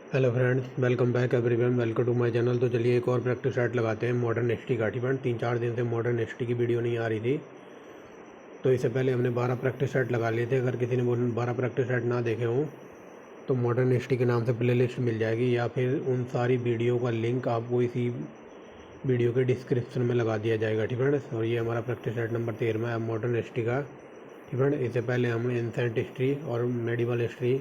Hello friends, welcome back everyone, welcome to my channel. तो चलिए एक और प्रैक्टिस सेट लगाते हैं मॉडर्न हिस्ट्री का। ठीक है, 3-4 दिन से मॉडर्न हिस्ट्री की वीडियो नहीं आ रही थी, तो इससे पहले हमने 12 प्रैक्टिस सेट लगा लिए थे। अगर किसी ने वो 12 प्रैक्टिस सेट ना देखे हों तो मॉडर्न हिस्ट्री के नाम से प्लेलिस्ट मिल जाएगी, या फिर उन सारी वीडियो का लिंक आपको इसी वीडियो के डिस्क्रिप्शन में लगा दिया जाएगा। ठीक है, और ये हमारा प्रैक्टिस सेट नंबर 13 है मॉडर्न हिस्ट्री का। ठीक है, इससे पहले हम एंसेंट हिस्ट्री और मेडिवल हिस्ट्री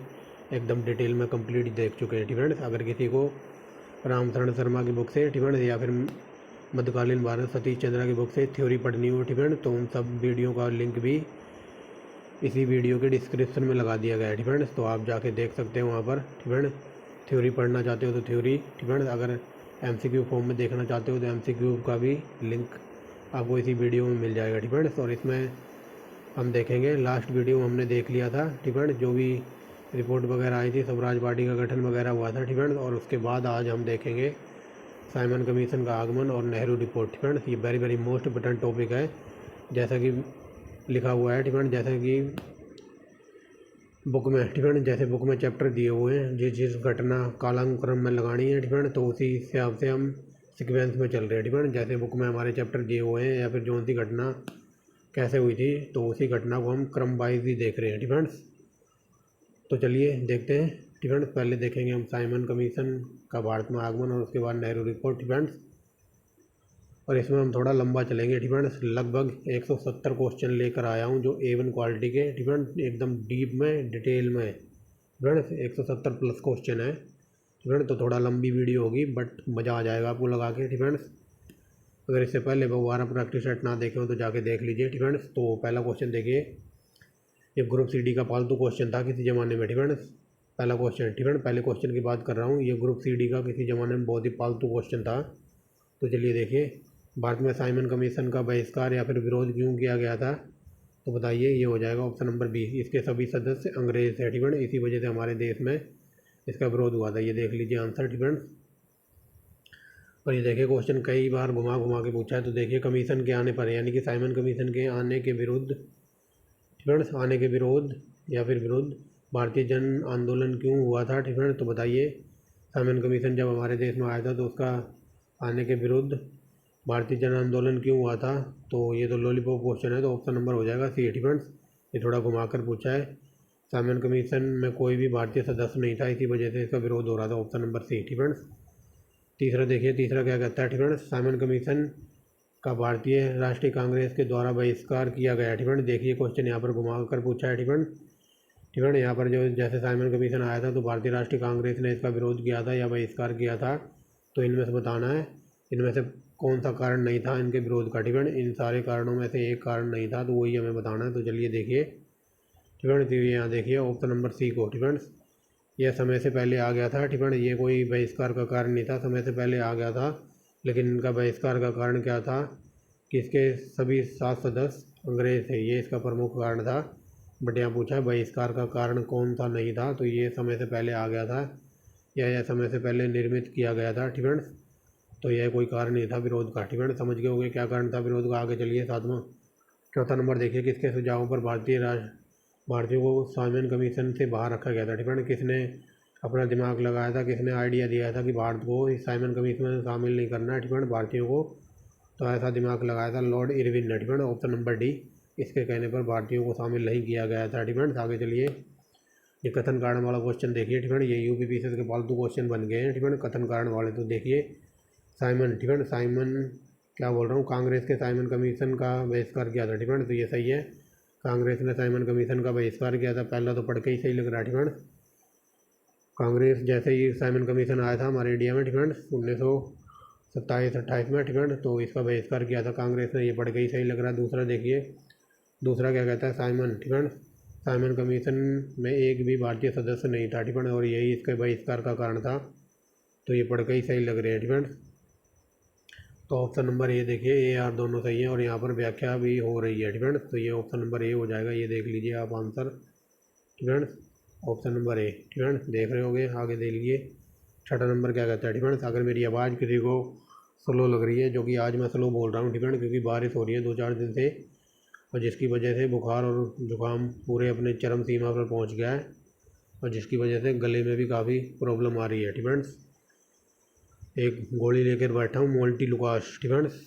एकदम डिटेल में कंप्लीट देख चुके हैं। ठीक है, अगर किसी को रामचरण शर्मा की बुक से, ठीक है, या फिर मध्यकालीन भारत सतीश चंद्रा की बुक से थ्योरी पढ़नी हो, ठीक है, तो उन सब वीडियो का लिंक भी इसी वीडियो के डिस्क्रिप्शन में लगा दिया गया है। ठीक है, तो आप जाके देख सकते हैं वहाँ पर। ठीक है, थ्योरी पढ़ना चाहते हो तो थ्योरी, ठीक है, अगर एमसीक्यू फॉर्म में देखना चाहते हो तो एमसीक्यू का भी लिंक आपको इसी वीडियो में मिल जाएगा। ठीक है, और इसमें हम देखेंगे, लास्ट वीडियो हमने देख लिया था, ठीक है, जो भी रिपोर्ट वगैरह आई थी, स्वराज पार्टी का गठन वगैरह हुआ था। ठीक है, और उसके बाद आज हम देखेंगे साइमन कमीशन का आगमन और नेहरू रिपोर्ट। ठीक है, ये very very most important topic है, जैसा कि लिखा हुआ है। ठीक है, जैसा कि बुक में, ठीक है, जैसे बुक में चैप्टर दिए हुए हैं, जिस जिस घटना कालानुक्रम में लगानी है, ठीक है, तो उसी हिसाब से हम सिक्वेंस में चल रहे हैं। ठीक है, जैसे बुक में हमारे चैप्टर दिए हुए हैं या फिर जो सी घटना कैसे हुई थी, तो उसी घटना को हम क्रम वाइज ही देख रहे हैं। ठीक है, तो चलिए देखते हैं। ठीक है, पहले देखेंगे हम साइमन कमीशन का भारत में आगमन और उसके बाद नेहरू रिपोर्ट। ठीक है, और इसमें हम थोड़ा लंबा चलेंगे। ठीक है, लगभग 170 क्वेश्चन लेकर आया हूँ जो A1 क्वालिटी के, ठीक है, एकदम डीप में डिटेल में। ठीक है, 170 प्लस क्वेश्चन है। ठीक है, तो थोड़ा लंबी वीडियो होगी बट मज़ा आ जाएगा आपको लगा के। ठीक है, अगर इससे पहले 12 प्रैक्टिस सेट ना देखे हो तो जाके देख लीजिए। ठीक है, तो पहला क्वेश्चन देखिए, ये ग्रुप CD का पालतू क्वेश्चन था किसी ज़माने में। ठीक है, पहला क्वेश्चन। ठीक है, पहले क्वेश्चन की बात कर रहा हूँ, ये ग्रुप CD का किसी ज़माने में बहुत ही पालतू क्वेश्चन था। तो चलिए देखिए, भारत में साइमन कमीशन का बहिष्कार या फिर विरोध क्यों किया गया था, तो बताइए। ये हो जाएगा ऑप्शन नंबर बी, इसके सभी सदस्य अंग्रेज थे। ठीक है, इसी वजह से हमारे देश में इसका विरोध हुआ था। ये देख लीजिए आंसर। ठीक है, और ये देखिए क्वेश्चन कई बार घुमा घुमा के पूछा है, तो देखिए कमीशन के आने पर, यानी कि साइमन कमीशन के आने के विरुद्ध, आने के विरोध या फिर विरुद्ध भारतीय जन आंदोलन क्यों हुआ था। ठीक है, तो बताइए। साइमन कमीशन जब हमारे देश में आया था तो उसका आने के विरुद्ध भारतीय जन आंदोलन क्यों हुआ था, तो ये तो लॉलीपॉप क्वेश्चन है, तो ऑप्शन नंबर हो जाएगा सी। ठीक है, ये थोड़ा घुमा कर पूछा है। साइमन कमीशन में कोई भी भारतीय सदस्य नहीं था, इसी वजह से इसका विरोध हो रहा था, ऑप्शन नंबर सी। ठीक है, तीसरा देखिए, तीसरा क्या कहता है। ठीक है, साइमन कमीशन का भारतीय राष्ट्रीय कांग्रेस के द्वारा बहिष्कार किया गया। ठीक है, देखिए क्वेश्चन यहाँ पर घुमा कर पूछा है। ठीक है, ठीक है, यहाँ पर जो जैसे साइमन कमीशन आया था तो भारतीय राष्ट्रीय कांग्रेस ने इसका विरोध किया था या बहिष्कार किया था, तो इनमें से बताना है, इनमें से कौन सा कारण नहीं था इनके विरोध का। ठीक है, इन सारे कारणों में से एक कारण नहीं था, तो वही हमें बताना है। तो चलिए देखिए। ठीक है, तो यहाँ देखिए ऑप्शन नंबर सी को। ठीक है, यह समय से पहले आ गया था। ठीक है, ये कोई बहिष्कार का कारण नहीं था, समय से पहले आ गया था, लेकिन इनका बहिष्कार का कारण क्या था कि इसके सभी 7 सदस्य अंग्रेज थे, ये इसका प्रमुख कारण था। बट यहाँ पूछा है बहिष्कार का कारण कौन सा नहीं था, तो ये समय से पहले आ गया था या यह समय से पहले निर्मित किया गया था। ठीक है, तो यह कोई कारण नहीं था विरोध का। ठीक है, समझ गए होंगे क्या कारण था विरोध का। आगे चलिए सातवां, चौथा नंबर देखिए, किसके सुझावों पर भारतीयों को साइमन कमीशन से बाहर रखा गया था। ठीक है, किसने अपना दिमाग लगाया था, किसने आइडिया दिया था कि भारत को इस साइमन कमीशन में शामिल नहीं करना है। ठीक है, भारतीयों को, तो ऐसा दिमाग लगाया था लॉर्ड इरविन ने। ठीक है, ऑप्शन नंबर डी, इसके कहने पर भारतीयों को शामिल नहीं किया गया था। ठीक है, आगे चलिए, ये कथन कारण वाला क्वेश्चन देखिए। ठीक है, ये UPPSC के फालतू क्वेश्चन बन गए हैं। ठीक है, कथन कारण वाले, तो देखिए साइमन, ठीक है, साइमन क्या बोल रहा हूँ, कांग्रेस के साइमन कमीशन का बहिष्कार किया था। ठीक है, तो ये सही है, कांग्रेस ने साइमन कमीशन का बहिष्कार किया था। पहला तो पढ़ के ही सही लग रहा है। ठीक है, कांग्रेस जैसे ही साइमन कमीशन आया था हमारे इंडिया में, ठीक है, 1927-28 में, ठीक है, तो इसका बहिष्कार किया था कांग्रेस ने, ये पढ़ के ही सही लग रहा है। दूसरा देखिए, दूसरा क्या कहता है, साइमन, ठीक है, साइमन कमीशन में एक भी भारतीय सदस्य नहीं था। ठीक है, और यही इसके बहिष्कार का कारण था, तो ये पढ़ के ही सही लग रहे हैं। ठीक है, तो ऑप्शन नंबर ए देखिए, ए आर दोनों सही है और यहाँ पर व्याख्या भी हो रही है। ठीक है, तो ये ऑप्शन नंबर ए हो जाएगा, ये देख लीजिए आप आंसर। ठीक है, ऑप्शन नंबर ए। ठीक है, देख रहे होगे, आगे देख लीजिए। छठा नंबर क्या कहता है। ठीक है, अगर मेरी आवाज़ किसी को स्लो लग रही है, जो कि आज मैं स्लो बोल रहा हूँ, ठीक है, क्योंकि बारिश हो रही है 2-4 दिन से, और जिसकी वजह से बुखार और जुकाम पूरे अपने चरम सीमा पर पहुँच गया है, और जिसकी वजह से गले में भी काफ़ी प्रॉब्लम आ रही है। फ्रेंड्स एक गोली लेकर बैठा हूँ मोंटी लुकास। फ्रेंड्स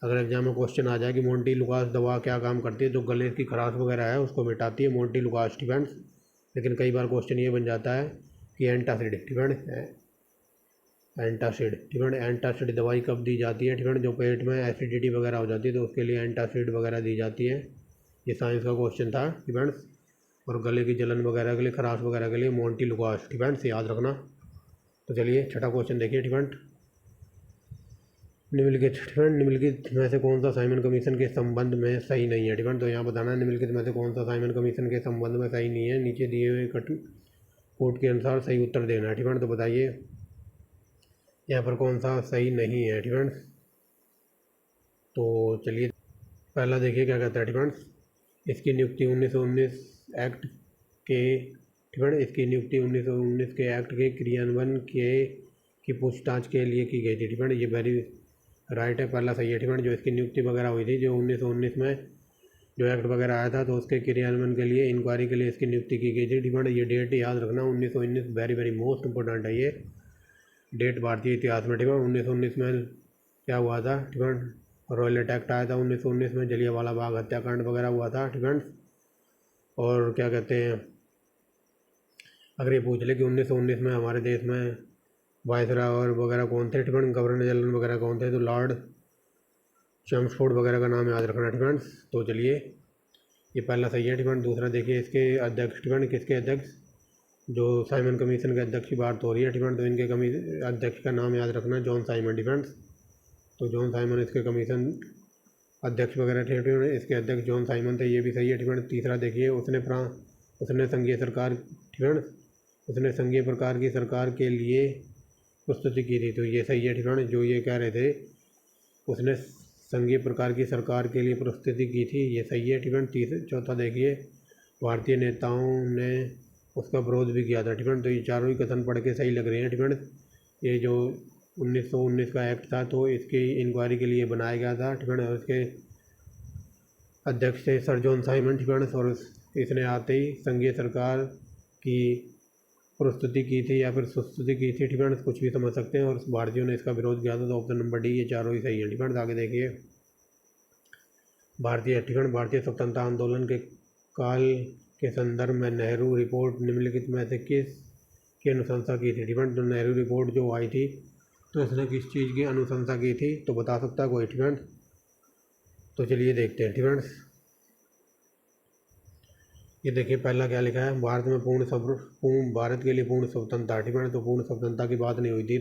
अगर एग्जाम में क्वेश्चन आ जाए कि मोंटी लुकास दवा क्या काम करती है, तो गले की खराश वगैरह है उसको मिटाती है मोंटी लुकास। फ्रेंड्स लेकिन कई बार क्वेश्चन ये बन जाता है कि एंटासिड। एंटासिड दवाई कब दी जाती है? जो पेट में एसिडिटी वगैरह हो जाती है तो उसके लिए एंटासिड वगैरह दी जाती है। ये साइंस का क्वेश्चन था फ्रेंड्स। और गले की जलन वगैरह के लिए, खराश वगैरह के लिए मोंटी लुकास। फ्रेंड्स याद रखना। तो चलिए छठा क्वेश्चन देखिए। निम्नलिखित में से कौन सा साइमन कमीशन के संबंध में सही नहीं है? तो यहाँ बताना है निम्नलिखित में से कौन सा साइमन कमीशन के संबंध में सही नहीं है। नीचे दिए हुए कोड के अनुसार सही उत्तर देना है। तो बताइए यहाँ पर कौन सा सही नहीं है? तो चलिए पहला देखिए क्या कहता है। इसकी नियुक्ति 1919 एक्ट के इसकी नियुक्ति 1919 के एक्ट के क्रियान्वयन की पूछताछ के लिए की गई थी। ये वेरी राइट है, पहला सही है। जो इसकी नियुक्ति वगैरह हुई थी, जो 1919 में जो एक्ट वगैरह आया था, तो उसके क्रियान्वयन के लिए, इंक्वायरी के लिए इसकी नियुक्ति की गई थी। ये डेट याद रखना, 1919 वेरी मोस्ट इंपॉर्टेंट है ये डेट भारतीय इतिहास में। 1919 में क्या हुआ था? रॉयलेट एक्ट आया था 1919 में, जलियांवाला बाग हत्याकांड वगैरह हुआ था। और क्या कहते हैं, अगर ये पूछ ले कि 1919 में हमारे देश में वायसराय और वगैरह कौन थे, गवर्नर जनरल वगैरह कौन थे, तो लॉर्ड चैम्सफोर्ड वगैरह का नाम याद रखना। तो चलिए ये पहला सही है। दूसरा देखिए इसके अध्यक्ष। किसके अध्यक्ष? जो साइमन कमीशन के अध्यक्ष की बात हो रही है। तो इनके अध्यक्ष का नाम याद रखना, जॉन साइमन। तो जॉन साइमन इसके कमीशन अध्यक्ष वगैरह थे। इसके अध्यक्ष जॉन साइमन थे, ये भी सही है। तीसरा देखिए उसने संघीय सरकार उसने संघीय प्रकार की सरकार के लिए प्रस्तुति की थी, तो ये सही है। जो ये कह रहे थे उसने संघीय प्रकार की सरकार के लिए प्रस्तुति की थी, ये सही है। चौथा देखिए भारतीय नेताओं ने उसका विरोध भी किया था। तो ये चारों ही कथन पढ़ के सही लग रहे हैं। ये जो 1919 का एक्ट था, तो इसकी इंक्वायरी के लिए बनाया गया था। और इसके अध्यक्ष थे सर जॉन साइमन। और इसने आते ही संघीय सरकार की प्रस्तुति की थी या फिर सुस्तुति की थी। कुछ भी समझ सकते हैं। और भारतीयों ने इसका विरोध किया था, तो ऑप्शन नंबर डी, ये चारों ही सही है। आगे देखिए भारतीय स्वतंत्रता आंदोलन के काल के संदर्भ में नेहरू रिपोर्ट निम्नलिखित में से किस की अनुशंसा की थी? तो नेहरू रिपोर्ट जो आई थी, तो इसने किस चीज़ की अनुशंसा की थी, तो बता सकता है कोई? तो चलिए देखते हैं। ये देखिए पहला क्या लिखा है, भारत में भारत के लिए पूर्ण स्वतंत्रता। तो पूर्ण स्वतंत्रता की बात नहीं हुई थी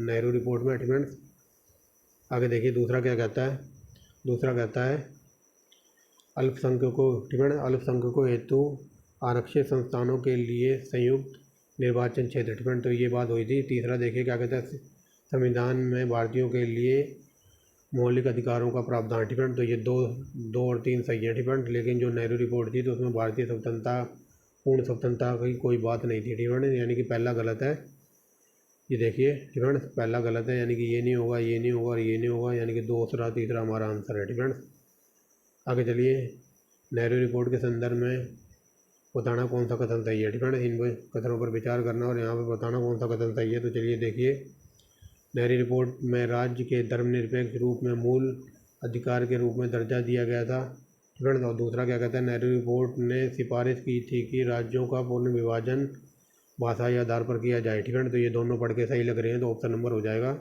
नेहरू रिपोर्ट में। आगे देखिए दूसरा क्या कहता है। दूसरा कहता है अल्पसंख्यकों हेतु आरक्षित संस्थानों के लिए संयुक्त निर्वाचन क्षेत्र। तो ये बात हुई थी। तीसरा देखिए क्या कहता है, संविधान में भारतीयों के लिए मौलिक अधिकारों का प्रावधान। तो ये दो और तीन सही है। लेकिन जो नेहरू रिपोर्ट थी, तो उसमें भारतीय पूर्ण स्वतंत्रता की कोई बात नहीं थी। यानी कि पहला गलत है। ये देखिए पहला गलत है, यानी कि ये नहीं होगा, ये नहीं होगा और ये नहीं होगा, यानी कि दूसरा तीसरा हमारा आंसर है। आगे चलिए नेहरू रिपोर्ट के संदर्भ में बताना कौन सा कथन सही है। इन कथनों पर विचार करना और यहाँ पर बताना कौन सा कथन सही है। तो चलिए देखिए नेहरू रिपोर्ट में राज्य के धर्मनिरपेक्ष रूप में मूल अधिकार के रूप में दर्जा दिया गया था। और दूसरा क्या कहता है, नेहरू रिपोर्ट ने सिफारिश की थी कि राज्यों का पूर्ण विभाजन भाषाई आधार पर किया जाए। तो ये दोनों पढ़ के सही लग रहे हैं, तो ऑप्शन नंबर हो जाएगा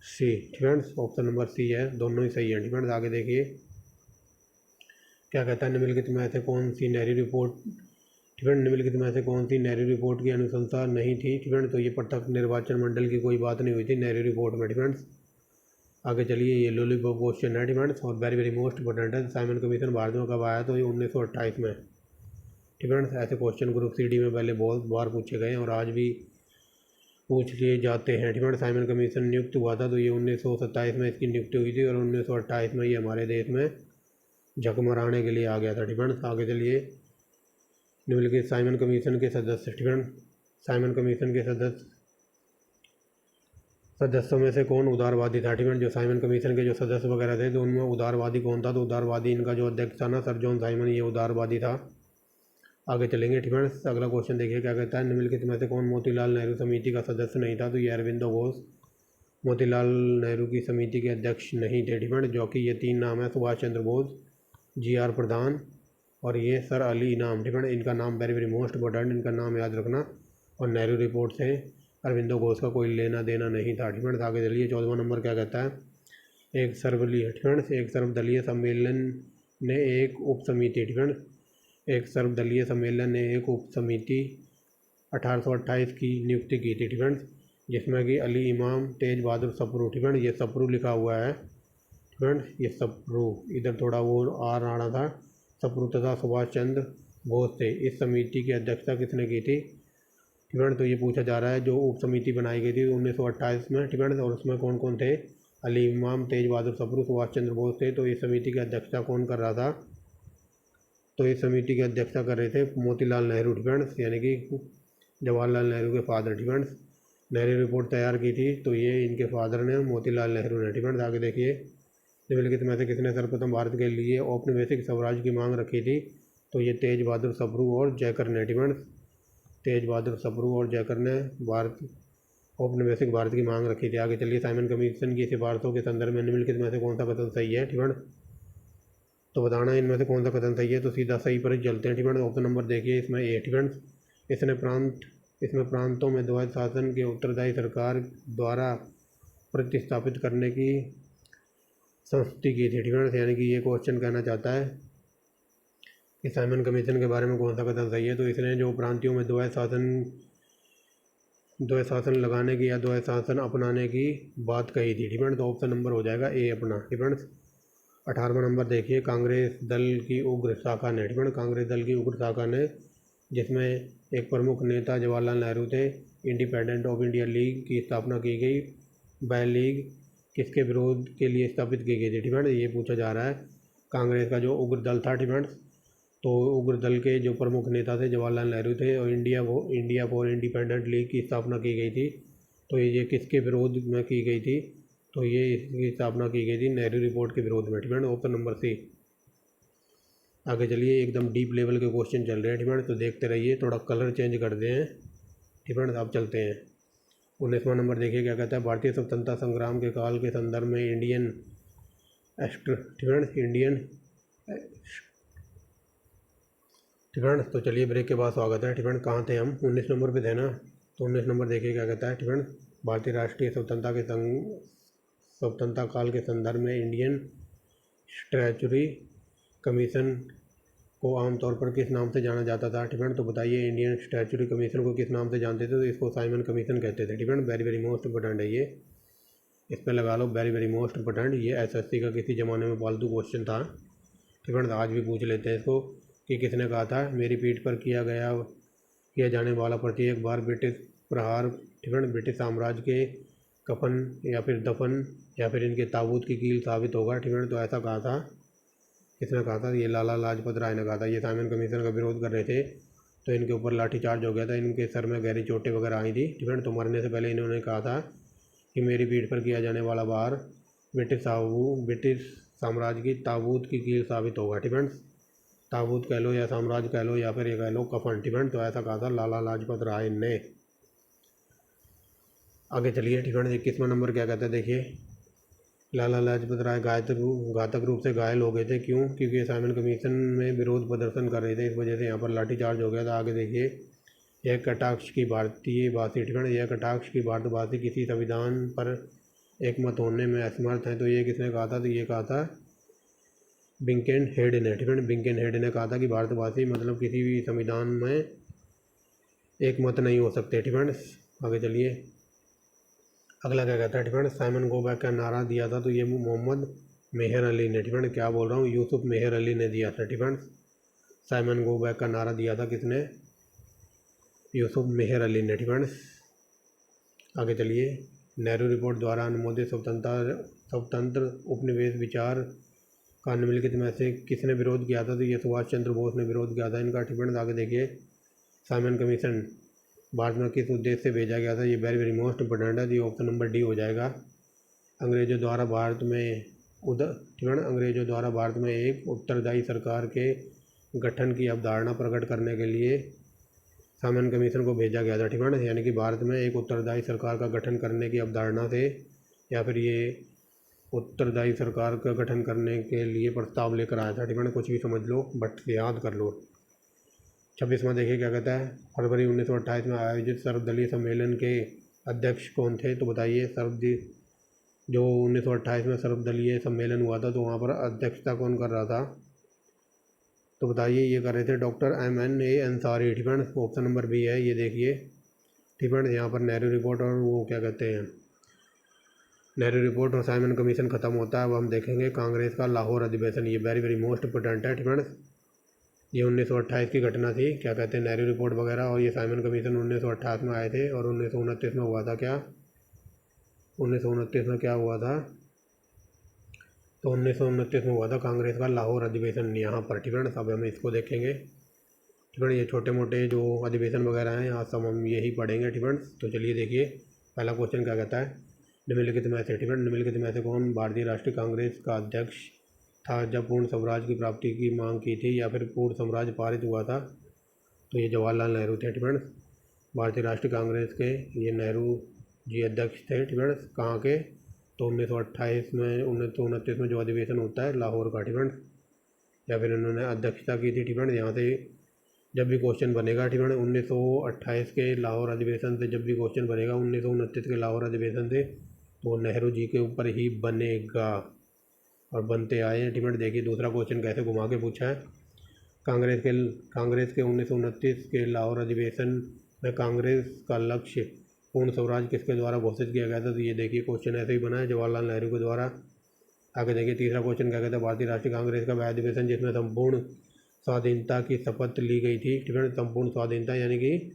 सी। ऑप्शन नंबर सी है, दोनों ही सही है। आगे देखिए क्या कहता है, निम्नलिखित में से कौन सी नेहरू रिपोर्ट की अनुशंसा नहीं थी? तो ये पृथक निर्वाचन मंडल की कोई बात नहीं हुई थी नेहरू रिपोर्ट में। आगे चलिए ये लॉलीपॉप क्वेश्चन है। और वेरी मोस्ट इंपॉर्टेंट है। साइमन कमीशन भारत में कब आया? तो ये 1928 में। ऐसे क्वेश्चन ग्रुप CD में पहले बहुत बार पूछे गए और आज भी पूछ लिए जाते हैं। साइमन कमीशन नियुक्त हुआ था, तो ये 1927 में इसकी नियुक्ति हुई थी और 1928 में ये हमारे देश में झकमराने के लिए आ गया था। आगे चलिए निम्नलिखित साइमन कमीशन के सदस्य। साइमन कमीशन के सदस्यों में से कौन उदारवादी था? जो साइमन कमीशन के जो सदस्य वगैरह थे, तो उनमें उदारवादी कौन था? तो उदारवादी इनका जो अध्यक्ष था ना, सर जॉन साइमन, ये उदारवादी था। आगे चलेंगे। ठीक है, अगला क्वेश्चन देखिए क्या कहता है, निम्नलिखित में से कौन मोतीलाल नेहरू समिति का सदस्य नहीं था? तो ये अरविंदो घोष मोतीलाल नेहरू की समिति के अध्यक्ष नहीं थे। ठीक है, जो कि ये 3 नाम है, सुभाष चंद्र बोस, GR प्रधान और ये सर अली इनाम। ठीक है, इनका नाम वेरी वेरी मोस्ट इंपॉर्टेंट, इनका नाम याद रखना। और नेहरू रिपोर्ट से अरविंदो घोष का कोई लेना देना नहीं था। ठीक है, आगे चलिए 14वां नंबर क्या कहता है, एक सर्वदलीय सम्मेलन ने एक उप समिति। ठीक है, एक सर्वदलीय सम्मेलन ने एक उप समिति 1828 की नियुक्ति की थी। ठीक है, जिसमें कि अली इमाम, तेज बहादुर सप्रू। ठीक है, ये सप्रू लिखा हुआ है। ठीक है, ये सप्रू, इधर थोड़ा वो आर आना था, सप्रू तथा सुभाष चंद्र बोस थे। इस समिति की अध्यक्षता किसने की थी? ठीक है, तो ये पूछा जा रहा है जो उप समिति बनाई गई थी 1928 में। ठीक है, और उसमें कौन कौन थे? अली इमाम, तेज बहादुर सप्रू, सुभाष चंद्र बोस थे। तो इस समिति की अध्यक्षता कौन कर रहा था? तो इस समिति की अध्यक्षता कर रहे थे मोतीलाल नेहरू। ठीक है, यानी कि जवाहरलाल नेहरू के फादर। ठीक है, नेहरू रिपोर्ट तैयार की थी तो ये इनके फादर ने, मोतीलाल नेहरू ने। ठीक है, आगे देखिए, निम्नलिखित में से किसने सर्वप्रथम भारत के लिए औपनिवेशिक स्वराज की मांग रखी थी? तो ये तेज बहादुर सप्रू और जयकर ने। ठीक है, तेज बहादुर सप्रू और जयकर ने औपनिवेशिक भारत की मांग रखी थी। आगे चलिए, साइमन कमीशन की सिफारिशों के संदर्भ में निम्नलिखित में से कौन सा कथन सही है? ठीक है, तो बताना इनमें से कौन सा कथन सही है। तो सीधा सही पर ही चलते हैं। ठीक है, ऑप्शन नंबर देखिए, इसमें ए। ठीक है, इसमें प्रांतों में द्वैध शासन के उत्तरदायी सरकार द्वारा प्रतिस्थापित करने की संस्तुति की थी। ठीक है, यानी कि ये क्वेश्चन कहना चाहता है कि साइमन कमीशन के बारे में कौन सा कथन सही है। तो इसने जो प्रांतियों में द्वैध शासन लगाने की या द्वैध शासन अपनाने की बात कही थी। ठीक है, तो ऑप्शन नंबर हो जाएगा ए अपना। ठीक है, 18वां नंबर देखिए, कांग्रेस दल की उग्र शाखा ने। ठीक है, कांग्रेस दल की उग्र शाखा ने, जिसमें एक प्रमुख नेता जवाहरलाल नेहरू थे, इंडिपेंडेंट ऑफ इंडिया लीग की स्थापना की गई। वह लीग किसके विरोध के लिए स्थापित की गई थी? ठीक है, ये पूछा जा रहा है। कांग्रेस का जो उग्र दल था, ठीक है, तो उग्र दल के जो प्रमुख नेता थे जवाहरलाल नेहरू थे और इंडिया फॉर इंडिपेंडेंट लीग की स्थापना की गई थी। तो ये किसके विरोध में की गई थी? तो ये इसकी स्थापना की गई थी नेहरू रिपोर्ट के विरोध में। ठीक है, ऑप्शन नंबर सी। आगे चलिए, एकदम डीप लेवल के क्वेश्चन चल रहे हैं। ठीक है, तो देखते रहिए, थोड़ा कलर चेंज कर दें। ठीक है, अब चलते हैं। 19वां नंबर देखिए क्या कहता है, भारतीय स्वतंत्रता संग्राम के काल के संदर्भ में इंडियन ठीक है, तो चलिए ब्रेक के बाद स्वागत है। ठीक है, कहाँ थे हम? 19 नंबर पे थे ना। तो 19 नंबर देखिए क्या कहता है। ठीक है, भारतीय राष्ट्रीय स्वतंत्रता काल के संदर्भ में इंडियन स्टैचुटरी कमीशन को आमतौर पर किस नाम से जाना जाता था? ठीक है, तो बताइए, इंडियन स्टैचुटरी कमीशन को किस नाम से जानते थे? तो इसको साइमन कमीशन कहते थे। ठीक है, वेरी वेरी मोस्ट इंपॉर्टेंट है ये, इस पर लगा लो, वेरी वेरी मोस्ट इंपॉर्टेंट। ये SSC का किसी ज़माने में फालतू क्वेश्चन था। ठीक है, आज भी पूछ लेते हैं इसको कि किसने कहा था, मेरी पीठ पर किया जाने वाला प्रत्येक बार ब्रिटिश प्रहार, ठीक है, ब्रिटिश साम्राज्य के कफन या फिर दफन या फिर इनके ताबूत की कील साबित होगा। ठीक है, तो ऐसा कहा था, किसने कहा था? ये लाला लाजपत राय ने कहा था। ये साइमन कमीशन का विरोध कर रहे थे तो इनके ऊपर लाठीचार्ज हो गया था, इनके सर में गहरी चोटें वगैरह आई थी। ठीक है, तो मरने से पहले इन्होंने कहा था कि मेरी पीठ पर किया जाने वाला बार ब्रिटिश साम्राज्य की ताबूत की कील साबित होगा। ठीक है, ताबूत कह लो या साम्राज्य कह लो या फिर ये कह लो कफन। ठीक है, तो ऐसा कहा था लाला लाजपत राय ने। आगे चलिए। ठीक है, 21वां नंबर क्या कहते हैं देखिए, लाला लाजपत राय घातक रूप से घायल हो गए थे। क्यों? क्योंकि साइमन कमीशन में विरोध प्रदर्शन कर रहे थे, इस वजह से यहाँ पर लाठीचार्ज हो गया था। आगे देखिए, यह कटाक्ष की भारतीयभाषी। ठीक है, यह कटाक्ष की भारतभाषी किसी संविधान पर एकमत होने में असमर्थ है। तो ये किसने कहा था? तो ये कहा था बिंकेन हेड ने। ठीक है, बिंकेन हेड ने कहा था कि भारतवासी मतलब किसी भी संविधान में एक मत नहीं हो सकते। ठीक है, आगे चलिए, अगला क्या कहता है। ठीक है, साइमन गो बैक का नारा दिया था, तो ये मोहम्मद मेहर अली ने। ठीक है, क्या बोल रहा हूँ, यूसुफ मेहर अली ने दिया था। ठीक है, साइमन गो बैक का नारा दिया था किसने? यूसुफ मेहर अली ने। ठीक है, आगे चलिए, नेहरू रिपोर्ट द्वारा अनुमोदित स्वतंत्र उपनिवेश विचार का निम्नलिखित में से किसने विरोध किया था? तो ये सुभाष चंद्र बोस ने विरोध किया था इनका। ठीक है, आगे देखिए, साइमन कमीशन भारत में किस उद्देश्य से भेजा गया था? ये वेरी वेरी मोस्ट इंपॉर्टेंट है, ये ऑप्शन नंबर डी हो जाएगा। अंग्रेजों द्वारा भारत में अंग्रेजों द्वारा भारत में एक उत्तरदायी सरकार के गठन की अवधारणा प्रकट करने के लिए साइमन कमीशन को भेजा गया था। ठीक है, यानी कि भारत में एक उत्तरदायी सरकार का गठन करने की अवधारणा से या फिर ये उत्तरदायी सरकार का गठन करने के लिए प्रस्ताव लेकर आया था। ठीक है, कुछ भी समझ लो बट याद कर लो। 26वां देखिए क्या कहता है, फरवरी 1928 में आयोजित सर्वदलीय सम्मेलन के अध्यक्ष कौन थे? तो बताइए, जो 1928 में सर्वदलीय सम्मेलन हुआ था तो वहाँ पर अध्यक्षता कौन कर रहा था? तो बताइए, ये कर रहे थे डॉक्टर M.N.A. अंसारी। ठीक है, ऑप्शन नंबर बी है, ये देखिए। ठीक है, यहाँ पर नेहरू रिपोर्ट और वो क्या कहते हैं, नेहरू रिपोर्ट और साइमन कमीशन खत्म होता है। अब हम देखेंगे कांग्रेस का लाहौर अधिवेशन, ये वेरी वेरी मोस्ट इंपोर्टेंट है। ठीक है, ये 1928 की घटना थी, क्या कहते हैं, नेहरू रिपोर्ट वगैरह, और ये साइमन कमीशन 1928 में आए थे और 1929 में हुआ था। क्या 1929 में क्या हुआ था? तो 1929 में हुआ था कांग्रेस का लाहौर अधिवेशन यहाँ पर। ठीक है, अब हम इसको देखेंगे। ठीक है, ये छोटे मोटे जो अधिवेशन वगैरह हैं यहाँ सब हम यही पढ़ेंगे। ठीक है, तो चलिए देखिए, पहला क्वेश्चन क्या कहता है, निम्नलिखित में से, ठीक है, निम्नलिखित में से कौन भारतीय राष्ट्रीय कांग्रेस का अध्यक्ष था जब पूर्ण स्वराज की प्राप्ति की मांग की थी या फिर पूर्ण स्वराज पारित हुआ था? तो ये जवाहरलाल नेहरू थे। ठीक है, भारतीय राष्ट्रीय कांग्रेस के ये नेहरू जी अध्यक्ष थे। ठीक है, कहाँ के? तो 1928 में 1929 में जो अधिवेशन होता है लाहौर का। ठीक है, या फिर इन्होंने अध्यक्षता की थी। ठीक है, यहाँ से जब भी क्वेश्चन बनेगा, ठीक है, 1928 के लाहौर अधिवेशन से जब भी क्वेश्चन बनेगा 1929 के लाहौर अधिवेशन से, तो नेहरू जी के ऊपर ही बनेगा और बनते आए हैं। ठीक है, देखिए दूसरा क्वेश्चन कैसे घुमा के पूछा है, कांग्रेस के 1929 के लाहौर अधिवेशन में कांग्रेस का लक्ष्य पूर्ण स्वराज किसके द्वारा घोषित किया गया था? तो ये देखिए क्वेश्चन ऐसे ही बना है, जवाहरलाल नेहरू के द्वारा। आगे देखिए तीसरा क्वेश्चन क्या कहता है, भारतीय राष्ट्रीय कांग्रेस का वह अधिवेशन जिसमें संपूर्ण स्वाधीनता की शपथ ली गई थी। ठीक है, संपूर्ण स्वाधीनता यानी कि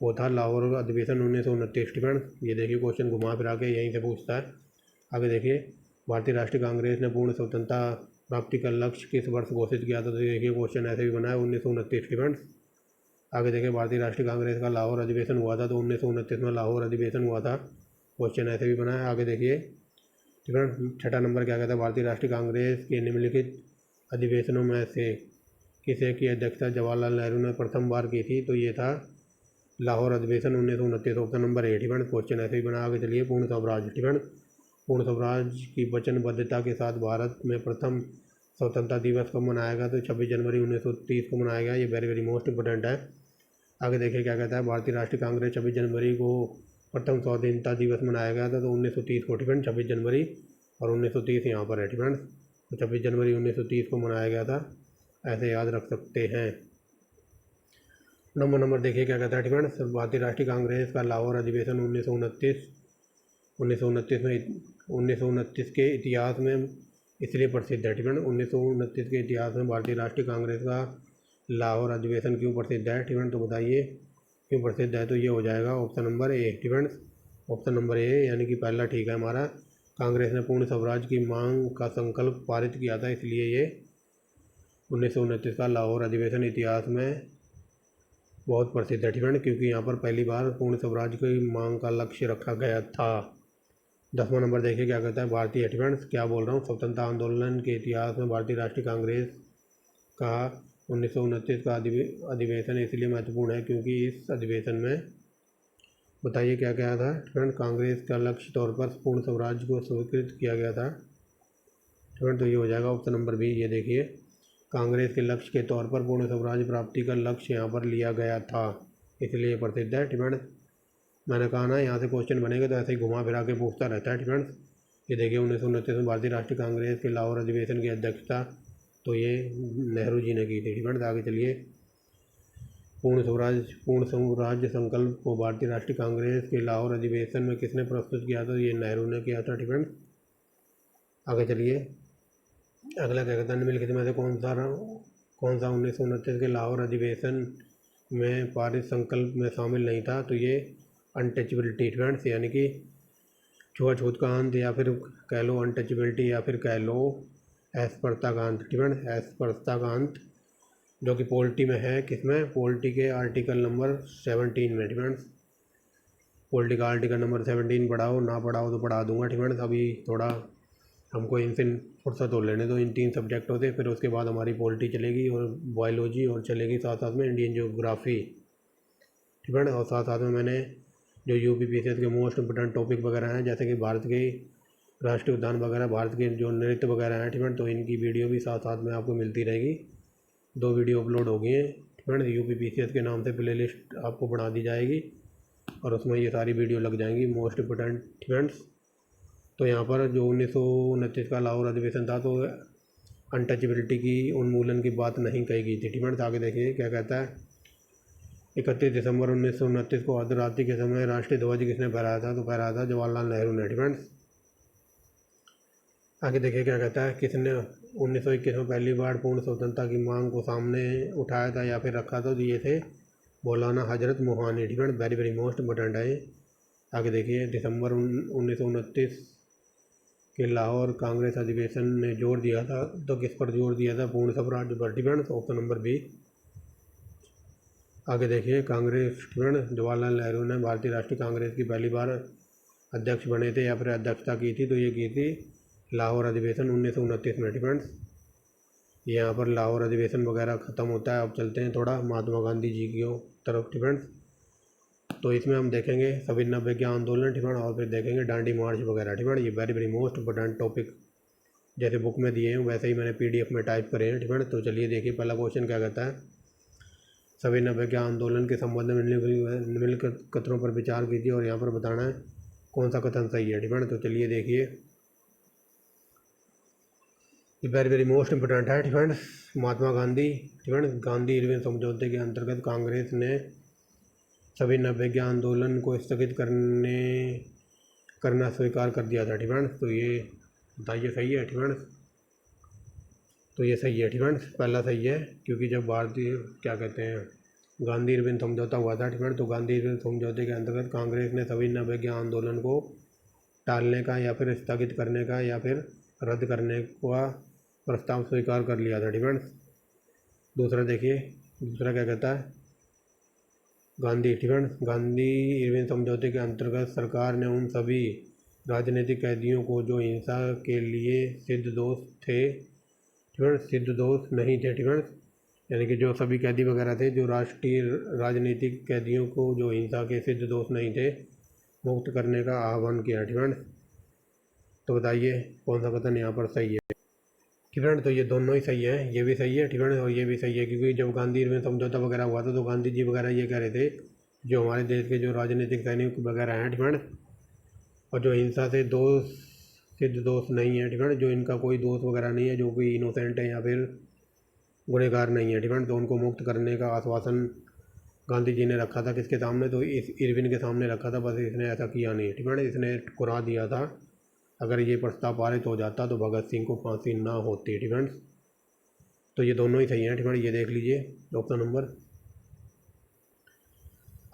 वो था लाहौर अधिवेशन 1929। ठीक है, ये देखिए क्वेश्चन घुमा फिरा के यहीं से पूछता है। आगे देखिए, भारतीय राष्ट्रीय कांग्रेस ने पूर्ण स्वतंत्रता प्राप्ति का लक्ष्य किस वर्ष घोषित किया था? तो देखिए क्वेश्चन ऐसे भी बना है 1929। ठीक है, आगे देखिए, भारतीय राष्ट्रीय कांग्रेस का लाहौर अधिवेशन हुआ था तो 1929 में लाहौर अधिवेशन हुआ था, क्वेश्चन ऐसे भी बना है। आगे देखिए, ठीक है, छठा नंबर क्या कहता है, भारतीय राष्ट्रीय कांग्रेस के निम्नलिखित अधिवेशनों में से किसे की अध्यक्षता जवाहरलाल नेहरू ने प्रथम बार की थी? तो ये था लाहौर अधिवेशन 1929, ऑप्शन नंबर ए। ठीक है, क्वेश्चन ऐसे ही बना। आगे चलिए, पूर्ण स्वराज। ठीक है, पूर्ण स्वराज की वचनबद्धता के साथ भारत में प्रथम स्वतंत्रता दिवस कब मनाया गया? तो 26 जनवरी 1930 को मनाया गया, ये वेरी वेरी मोस्ट इंपोर्टेंट है। आगे देखिए क्या कहता है, भारतीय राष्ट्रीय कांग्रेस 26 जनवरी को प्रथम स्वाधीनता दिवस मनाया गया था तो 1930 को। ठीक है, 26 जनवरी और 1930 यहाँ पर है। ठीक है, तो 26 जनवरी 1930 को मनाया गया था, ऐसे याद रख सकते हैं। नंबर देखिए क्या कहता है, ठीक है, भारतीय राष्ट्रीय कांग्रेस का लाहौर अधिवेशन 1929 के इतिहास में इसलिए प्रसिद्ध है। ठीक है, 1929 के इतिहास में भारतीय राष्ट्रीय कांग्रेस का लाहौर अधिवेशन क्यों प्रसिद्ध है? ठीक है, तो बताइए क्यों प्रसिद्ध है? तो ये हो जाएगा ऑप्शन नंबर ए। ठीक है, ऑप्शन नंबर ए यानी कि पहला ठीक है हमारा। कांग्रेस ने पूर्ण स्वराज की मांग का संकल्प पारित किया था, इसलिए ये 1929 का लाहौर अधिवेशन इतिहास में बहुत प्रसिद्ध है। ठीक है, क्योंकि यहाँ पर पहली बार पूर्ण स्वराज की मांग का लक्ष्य रखा गया था। 10वां नंबर देखिए क्या कहता है, भारतीय, ठीक है, क्या बोल रहा हूँ, स्वतंत्रता आंदोलन के इतिहास में भारतीय राष्ट्रीय कांग्रेस का 1929 का अधिवेशन इसलिए महत्वपूर्ण है क्योंकि इस अधिवेशन में बताइए क्या क्या था? ठीक है, कांग्रेस का लक्ष्य तौर पर पूर्ण स्वराज को स्वीकृत किया गया था। ठीक है, तो ये हो जाएगा ऑप्शन नंबर बी। ये देखिए, कांग्रेस के लक्ष्य के तौर पर पूर्ण स्वराज प्राप्ति का लक्ष्य यहाँ पर लिया गया था, इसलिए प्रसिद्ध है। ठीक है, मैंने कहा ना यहाँ से क्वेश्चन बनेगा तो ऐसे ही घुमा फिरा के पूछता रहता है। ठीक है, ये देखिए 1929 में भारतीय राष्ट्रीय कांग्रेस के लाहौर अधिवेशन की अध्यक्षता तो ये नेहरू जी ने की थी। ठीक है, आगे चलिए, पूर्ण स्वराज संकल्प को भारतीय राष्ट्रीय कांग्रेस के लाहौर अधिवेशन में किसने प्रस्तुत किया था? ये नेहरू ने किया था। ठीक है, आगे चलिए, अगला क्या कहता है, निम्नलिखित में से कौन सा 1929 के लाहौर अधिवेशन में पारित संकल्प में शामिल नहीं था? तो ये अनटचेबिलिटी, फ्रेंड्स, यानी कि छुआछूत का अंत, या फिर कह लो अनटचेबिलिटी, या फिर कह लो अस्पृश्यता का अंत। ठीक है, अस्पृश्यता का अंत जो कि पॉलिटी में है, किसमें? पॉलिटी के आर्टिकल नंबर 17 में। ठीक है, पॉलिटी का आर्टिकल नंबर 17 पढ़ाओ, ना पढ़ाओ तो पढ़ा दूंगा। ठीक है, अभी थोड़ा हमको इनसे फुर्सत हो लेने दो, इन 3 सब्जेक्टों से। फिर उसके बाद हमारी पॉलिटी चलेगी और बायोलॉजी, और चलेगी साथ साथ में इंडियन ज्योग्राफी, ठीक है ना। और साथ साथ में मैंने जो UPPCS के मोस्ट इम्पोर्टेंट टॉपिक वगैरह हैं, जैसे कि भारत के राष्ट्रीय उद्यान वगैरह, भारत के जो नृत्य वगैरह हैं, ठीक है, तो इनकी वीडियो भी साथ साथ में आपको मिलती रहेगी। 2 वीडियो अपलोड हो गई हैं, ठीक है ना। UPPCS के नाम से प्ले लिस्ट आपको बना दी जाएगी और उसमें ये सारी वीडियो लग जाएंगी मोस्ट इम्पोर्टेंट इवेंट्स। तो यहाँ पर जो 1929 का लाहौर अधिवेशन था, तो अनटचेबिलिटी की, उन्मूलन की बात नहीं कही गई थी, ठीक है। आगे देखिए क्या कहता है। 31 दिसंबर 1929 को अर्धरात्रि के समय राष्ट्रीय ध्वज किसने फहराया था, तो फहराया था जवाहरलाल नेहरू ने, ठीक है। आगे देखिए क्या कहता है। किसने 1921 में पहली बार पूर्ण स्वतंत्रता की मांग को सामने उठाया था या फिर रखा था, तो ये थे मौलाना हजरत मोहानी, ठीक है। वेरी वेरी मोस्ट इम्पोर्टेंट है ये। आगे देखिए, दिसंबर 1929 के लाहौर कांग्रेस अधिवेशन ने जोर दिया था, तो किस पर जोर दिया था, पूर्ण स्वराज्य पर, ठीक है। Option number B. आगे देखिए, कांग्रेस, ठीक है, जवाहरलाल नेहरू ने भारतीय राष्ट्रीय कांग्रेस की पहली बार अध्यक्ष बने थे या फिर अध्यक्षता की थी, तो ये की थी लाहौर अधिवेशन 1929 में, ठीक है। यहाँ पर लाहौर अधिवेशन वगैरह ख़त्म होता है। अब चलते हैं थोड़ा महात्मा गांधी जी की तरफ, ठीक है। तो इसमें हम देखेंगे सविनय अवज्ञा आंदोलन, ठीक है, और फिर देखेंगे दांडी मार्च वगैरह, ठीक है। ये very very most important topic जैसे बुक में दिए हैं वैसे ही मैंने PDF में टाइप करे हैं, ठीक है। तो चलिए देखिए, पहला क्वेश्चन क्या कहता है। सविनय अवज्ञा आंदोलन के संबंध में निम्नलिखित कथनों पर विचार कीजिए और यहाँ पर बताना है कौन सा कथन सही है, ठीक है। तो चलिए देखिए, वेरी वेरी मोस्ट इम्पोर्टेंट है, ठीक है। महात्मा गांधी, ठीक है, गांधी इरविन समझौते के अंतर्गत कांग्रेस ने सविनय अवज्ञा आंदोलन को स्थगित करना स्वीकार कर दिया था, ठीक है। तो ये बताइए सही है, ठीक है। तो ये सही है, ठीक है, पहला सही है, क्योंकि जब भारतीय क्या कहते हैं गांधी इरविन समझौता हुआ था, ठीक है, तो गांधी इरविन समझौते के अंतर्गत कांग्रेस ने सविनय अवज्ञा आंदोलन को टालने का या फिर स्थगित करने का या फिर रद्द करने का प्रस्ताव स्वीकार कर लिया था, ठीक है। दूसरा देखिए, दूसरा क्या कहता है। गांधी, ठीक है, गांधी इरविन समझौते के अंतर्गत सरकार ने उन सभी राजनीतिक कैदियों को जो हिंसा के लिए सिद्ध दोष थे, ठीक है, सिद्ध दोष नहीं थे, ठीक है, यानी कि जो सभी कैदी वगैरह थे, जो राष्ट्रीय राजनीतिक कैदियों को जो हिंसा के सिद्ध दोष नहीं थे, मुक्त करने का आह्वान किया, ठीक है। तो बताइए कौन सा कथन यहाँ पर सही है, ठीक है। तो ये दोनों ही सही है, ये भी सही है, ठीक है, और ये भी सही है, क्योंकि जब गांधी इरविन समझौता वगैरह हुआ था तो गांधी जी वगैरह ये कह रहे थे जो हमारे देश के जो राजनीतिक सैनिक वगैरह हैं, ठीक है, और जो हिंसा से दोष सिद्ध दोष नहीं है, ठीक है, जो इनका कोई दोष वगैरह नहीं है, जो कोई इनोसेंट है या फिर गुनहगार नहीं है, ठीक है, तो उनको मुक्त करने का आश्वासन गांधी जी ने रखा था किसके सामने, तो इस इरविन के सामने रखा था। बस इसने ऐसा किया नहीं, ठीक है, इसने ठुकरा दिया था। अगर ये प्रस्ताव पारित हो जाता तो भगत सिंह को फांसी ना होती, ठीक है। तो ये दोनों ही सही हैं, ठीक है, ये देख लीजिए ऑप्शन नंबर।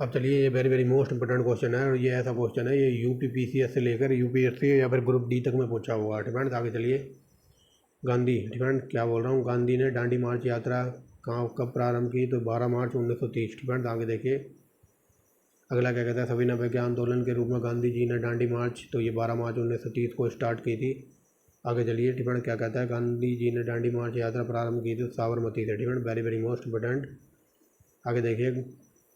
अब चलिए, ये very very most important question है, और ये ऐसा क्वेश्चन है, ये UPPCS से लेकर UPSC या फिर ग्रुप D तक में पूछा हुआ है, ठीक है। आगे चलिए, गांधी, ठीक है, क्या बोल रहा हूँ, गांधी ने दांडी मार्च यात्रा कहाँ कब प्रारंभ की, तो 12 मार्च 1930, ठीक है। आगे देखिए, अगला क्या कहता है। सविनय अवज्ञा आंदोलन के रूप में गांधी जी ने दांडी मार्च, तो ये 12 मार्च 1930 को स्टार्ट की थी। आगे चलिए, ठीक है, क्या कहता है। गांधी जी ने दांडी मार्च यात्रा प्रारंभ की थी साबरमती से, ठीक है, वेरी वेरी मोस्ट इंपोर्टेंट। आगे देखिए,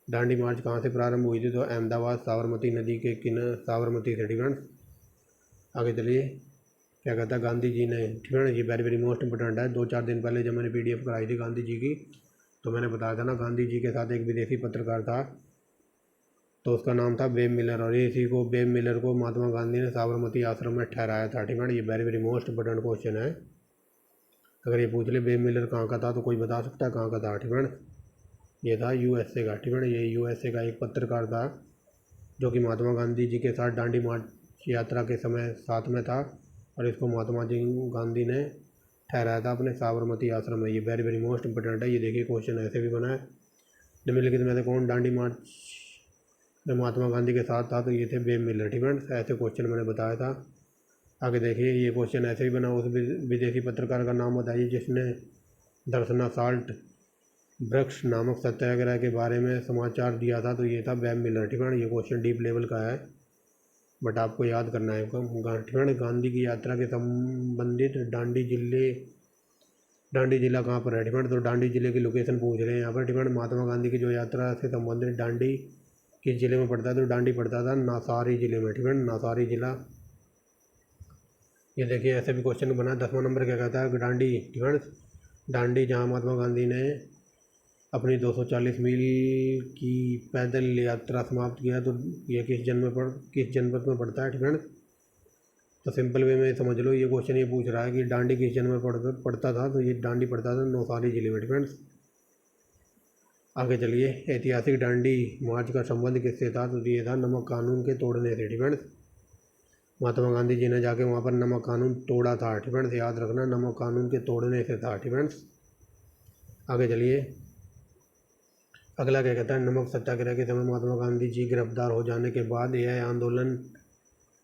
दांडी मार्च कहाँ से प्रारंभ हुई थी, तो अहमदाबाद साबरमती नदी के किनारे साबरमती से, ठीक है। आगे चलिए, क्या कहता है। गांधी जी ने, ठीक है, ये वेरी वेरी मोस्ट इंपोर्टेंट है। 2-4 दिन पहले जब मैंने PDF कराई थी गांधी जी की, तो मैंने बताया था ना, गांधी जी के साथ एक विदेशी पत्रकार था, तो उसका नाम था बेब मिलर, और इसी को बेब मिलर को महात्मा गांधी ने साबरमती आश्रम में ठहराया था, ठीक है। ये very very most important question है। अगर ये पूछ ले बेब मिलर कहाँ का था, तो कोई बता सकता है कहाँ का था, ठीक है। ये था USA का, ठीक है, ये USA का एक पत्रकार था जो कि महात्मा गांधी जी के साथ दांडी मार्च यात्रा के समय साथ में था, और इसको महात्मा जी गांधी ने ठहराया था अपने साबरमती आश्रम में। ये वेरी वेरी मोस्ट इंपोर्टेंट है। ये देखिए, क्वेश्चन ऐसे भी बना है। निम्नलिखित में से कौन दांडी मार्च में महात्मा गांधी के साथ था, तो ये थे बेब मिलर, ठीक है। ऐसे क्वेश्चन मैंने बताया था। आगे देखिए, ये क्वेश्चन ऐसे ही बना। उस विदेशी पत्रकार का नाम बताइए जिसने दर्शना साल्ट वृक्ष नामक सत्याग्रह के बारे में समाचार दिया था, तो ये था बेब मिलर, ठीक है। ये क्वेश्चन डीप लेवल का है, बट आपको याद करना है गांधी की यात्रा के संबंधित डांडी जिला कहाँ पर है डिपेंड। तो डांडी जिले की लोकेशन पूछ रहे हैं यहाँ पर डिपेंड। महात्मा गांधी की जो यात्रा से संबंधित डांडी किस जिले में पड़ता है, तो डांडी पड़ता था नौसारी जिले में डिपेंड, नौसारी जिला। ये देखिए ऐसे भी क्वेश्चन बना। 10वां नंबर क्या कहता है, डांडी डिपेंड। डांडी जहाँ महात्मा गांधी ने अपनी 240 मील की पैदल यात्रा समाप्त किया, तो ये किस जनपद में पड़ता है डिपेंड। तो सिंपल वे में समझ लो, ये क्वेश्चन ये पूछ रहा है कि डांडी किस जनपद में पड़ता था, तो ये डांडी पड़ता था नौसारी जिले में डिपेंड्स। आगे चलिए, ऐतिहासिक डांडी मार्च का संबंध किससे था, तो ये था नमक कानून के तोड़ने से डिपेंड्स। महात्मा गांधी जी ने जाके वहाँ पर नमक कानून तोड़ा था डिपेंड्स, याद रखना नमक कानून के तोड़ने से था डिपेंड्स। आगे चलिए, अगला क्या कहता है, नमक सत्याग्रह के समय महात्मा गांधी जी गिरफ्तार हो जाने के बाद यह आंदोलन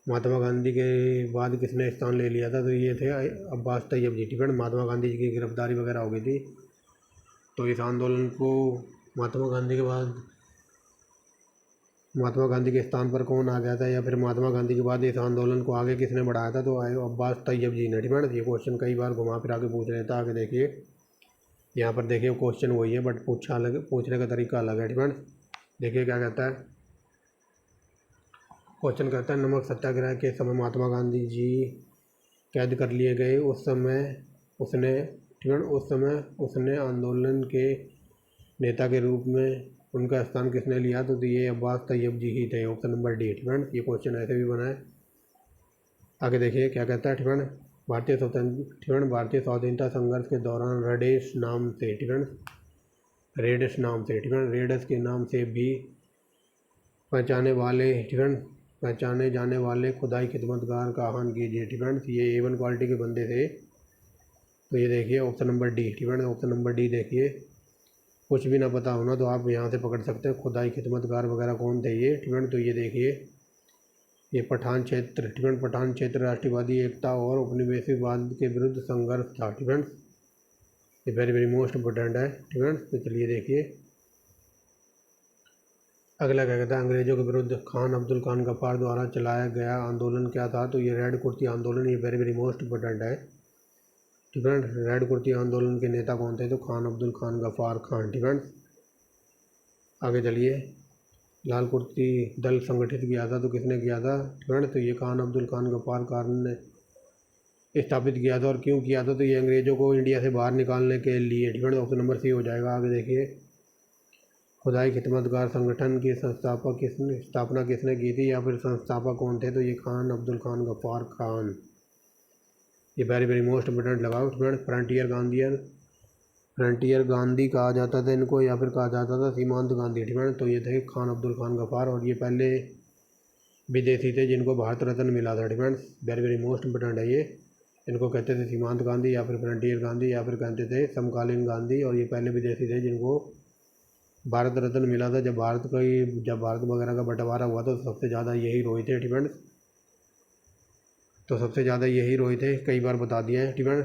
महात्मा गांधी के बाद किसने स्थान ले लिया था, तो ये थे अब्बास तैयब जी डिपेंड। महात्मा गांधी जी की गिरफ्तारी वगैरह हो गई थी, तो इस आंदोलन को महात्मा गांधी के बाद महात्मा गांधी के स्थान पर कौन आ गया था, या फिर महात्मा गांधी के बाद इस आंदोलन को आगे किसने बढ़ाया था, तो अब्बास तैयब जी ने डिपेंड। ये क्वेश्चन कई बार घुमा फिरा के पूछ रहे थे। आगे देखिए, यहाँ पर देखिए क्वेश्चन वही है बट पूछने का तरीका अलग है डिपेंड। देखिए क्या कहता है, क्वेश्चन कहता है नमक सत्याग्रह के समय महात्मा गांधी जी कैद कर लिए गए, उस समय उसने आंदोलन के नेता के रूप में उनका स्थान किसने लिया, तो ये अब्बास तैयब जी ही थे, ऑप्शन नंबर डी डिपेंड। ये क्वेश्चन ऐसे भी बना है। आगे देखिए क्या कहता है डिपेंड, भारतीय स्वाधीनता संघर्ष के दौरान रेडेस के नाम से भी पहचाने जाने वाले खुदाई खिदमतगार का आह्वान कीजिए डिपेंड। ये A1 क्वालिटी के बंदे थे, तो ये देखिए option number D depend. Option number D देखिए, कुछ भी ना पता होना तो आप यहाँ से पकड़ सकते हैं खुदाई खिदमतगार वगैरह कौन थे ये डिपेंड। तो ये देखिए, ये पठान क्षेत्र राष्ट्रवादी एकता और उपनिवेशवाद के विरुद्ध संघर्ष था डिपेंड। ये वेरी वेरी मोस्ट इम्पोर्टेंट है डिपेंड। तो चलिए देखिए अगला क्या कहता है, अंग्रेजों के विरुद्ध खान अब्दुल खान गफ्फार द्वारा चलाया गया आंदोलन क्या था, तो ये रेड कुर्ती आंदोलन। ये वेरी वेरी मोस्ट इम्पोर्टेंट है डिपेंड। रेड कुर्ती आंदोलन के नेता कौन थे, तो खान अब्दुल खान गफ्फार खान डिपेंड। आगे चलिए, लाल कुर्ती दल संगठित किया था, तो किसने किया था डिपेंड, तो ये खान अब्दुल खान गफ्फार खान ने स्थापित किया था। और क्यों किया था, तो ये अंग्रेज़ों को इंडिया से बाहर निकालने के लिए डिपेंड। ऑप्शन नंबर सी हो जाएगा। आगे देखिए, खुदाई खिदमतगार संगठन की स्थापना किसने की थी, या फिर संस्थापक कौन थे, तो ये खान अब्दुल खान गफ्फार खान। ये वेरी वेरी मोस्ट इम्पोर्टेंट लगाओ डिपेंड। फ्रंटियर गांधी कहा जाता था इनको, या फिर कहा जाता था सीमांत गांधी डिपेंड। तो ये थे खान अब्दुल खान गफ्फार, और ये पहले विदेशी थे जिनको भारत रत्न मिला था depend. Very very most important है ये। इनको कहते थे सीमांत गांधी, या फिर फ्रंटियर गांधी, या फिर कहते थे समकालीन गांधी। और ये पहले विदेशी थे जिनको भारत रत्न मिला था। जब भारत वगैरह का बंटवारा हुआ तो सबसे ज़्यादा यही रोए थे डिपेंड। तो सबसे ज़्यादा यही रोए थे, कई बार बता दिया है डिपेंड।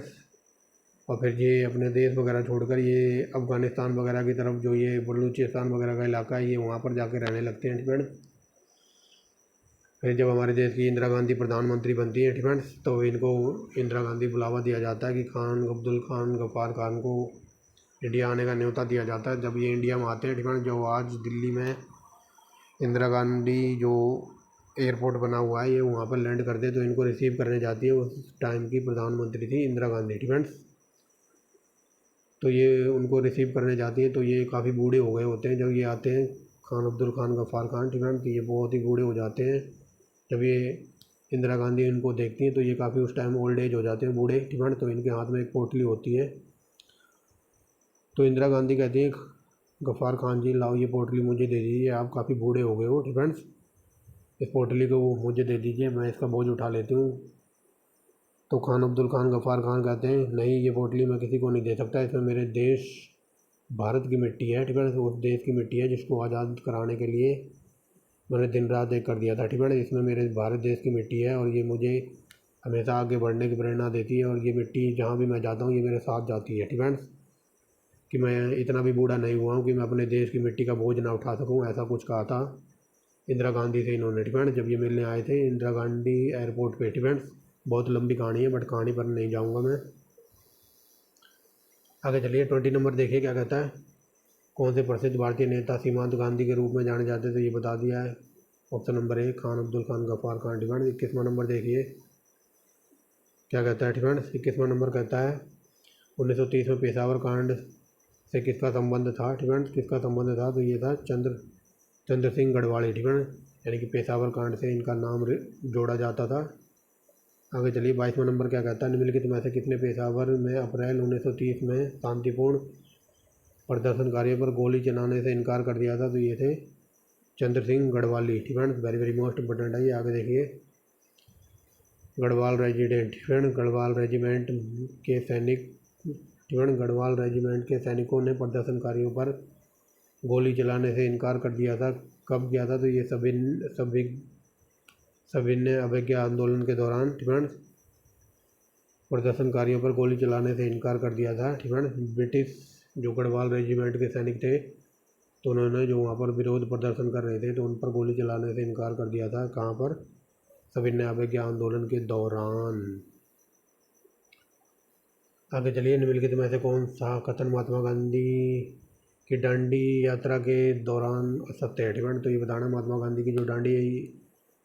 और फिर ये अपने देश वगैरह छोड़कर ये अफ़गानिस्तान वगैरह की तरफ, जो ये बलूचिस्तान वगैरह का इलाका है, ये वहाँ पर जाके रहने लगते हैं डिपेंड। फिर जब हमारे देश की इंदिरा गांधी प्रधानमंत्री बनती है डिपेंड्स, तो इनको इंदिरा गांधी बुलावा दिया जाता है कि खान अब्दुल खान गफ्फार खान को इंडिया आने का न्योता दिया जाता है। जब ये इंडिया में आते हैं डिपेंड, जो आज दिल्ली में इंदिरा गांधी जो एयरपोर्ट बना हुआ है, ये वहाँ पर लैंड करते हैं, तो इनको रिसीव करने जाती है। उस टाइम की प्रधानमंत्री थी इंदिरा गांधी डिपेंड्स। तो ये उनको रिसीव करने जाती है, तो ये काफ़ी बूढ़े हो गए होते हैं जब ये आते हैं, खान अब्दुल खान गफ्फार खान डिपेंड। तो ये बहुत ही बूढ़े हो जाते हैं जब ये इंदिरा गांधी इनको देखती हैं, तो ये काफ़ी उस टाइम ओल्ड एज हो जाते हैं, बूढ़े डिपेंड। तो इनके हाथ में एक पोटली होती है, तो इंदिरा गांधी कहती है गफ्फार खान जी लाओ ये पोटली मुझे दे दीजिए, आप काफ़ी बूढ़े हो गए हो डिपेंड्स, इस पोटली को मुझे दे दीजिए, मैं इसका बोझ उठा लेती हूँ। तो खान अब्दुल खान गफ्फार खान कहते हैं नहीं, ये पोटली मैं किसी को नहीं दे सकता, इसमें मेरे देश भारत की मिट्टी है डिपेंड। उस देश की मिट्टी है जिसको आज़ाद कराने के लिए मैंने दिन रात एक कर दिया था डिपेंड। इसमें मेरे भारत देश की मिट्टी है, और ये मुझे हमेशा आगे बढ़ने की प्रेरणा देती है, और ये मिट्टी जहाँ भी मैं जाता हूँ ये मेरे साथ जाती है डिपेंड। कि मैं इतना भी बूढ़ा नहीं हुआ हूँ कि मैं अपने देश की मिट्टी का बोझ ना उठा सकूँ, ऐसा कुछ कहा था इंदिरा गांधी से इन्होंने डिपेंड जब ये मिलने आए थे इंदिरा गांधी एयरपोर्ट पे डिपेंड। बहुत लंबी कहानी है बट कहानी पर नहीं जाऊँगा मैं। आगे चलिए 20 नंबर देखिए क्या कहता है। कौन से प्रसिद्ध भारतीय नेता सीमांत गांधी के रूप में जाने जाते थे, ये बता दिया है। Option number 1 Khan Abdul Khan Ghaffar Khan depend. 21वां नंबर देखिए क्या कहता है डिपेंड। 21वां नंबर कहता है 1930 में पेशावर कांड से किसका संबंध था डिपेंड। किसका संबंध था, तो ये था चंद्र सिंह गढ़वाली डिपेंड, यानी कि पेशावर कांड से इनका नाम जोड़ा जाता था। आगे चलिए 22वां नंबर क्या कहता है। निम्नलिखित में से किसने पेशावर में अप्रैल 1930 में शांतिपूर्ण प्रदर्शनकारियों पर गोली चलाने से इनकार कर दिया था, तो ये थे Chandra Singh Garhwali depend. Very very most important है ये। आगे देखिए Garhwal resident depend. Garhwal regiment के सैनिक डिपेंड। गढ़वाल रेजिमेंट के सैनिकों ने प्रदर्शनकारियों पर गोली चलाने से इनकार कर दिया था। कब किया था, तो ये सविनय अवज्ञा आंदोलन के दौरान डिपेंड प्रदर्शनकारियों पर गोली चलाने से इनकार कर दिया था डिपेंड। ब्रिटिश जो गढ़वाल रेजिमेंट के सैनिक थे तो उन्होंने जो वहाँ पर विरोध प्रदर्शन कर रहे थे तो उन पर गोली चलाने से इनकार कर दिया था। कहाँ पर, सविनय अवज्ञा आंदोलन के दौरान। आगे चलिए निम्नलिखित में से कौन सा कथन महात्मा गांधी की डांडी यात्रा के दौरान सत्य है डिपेंड। तो ये बताना महात्मा गांधी की जो डांडी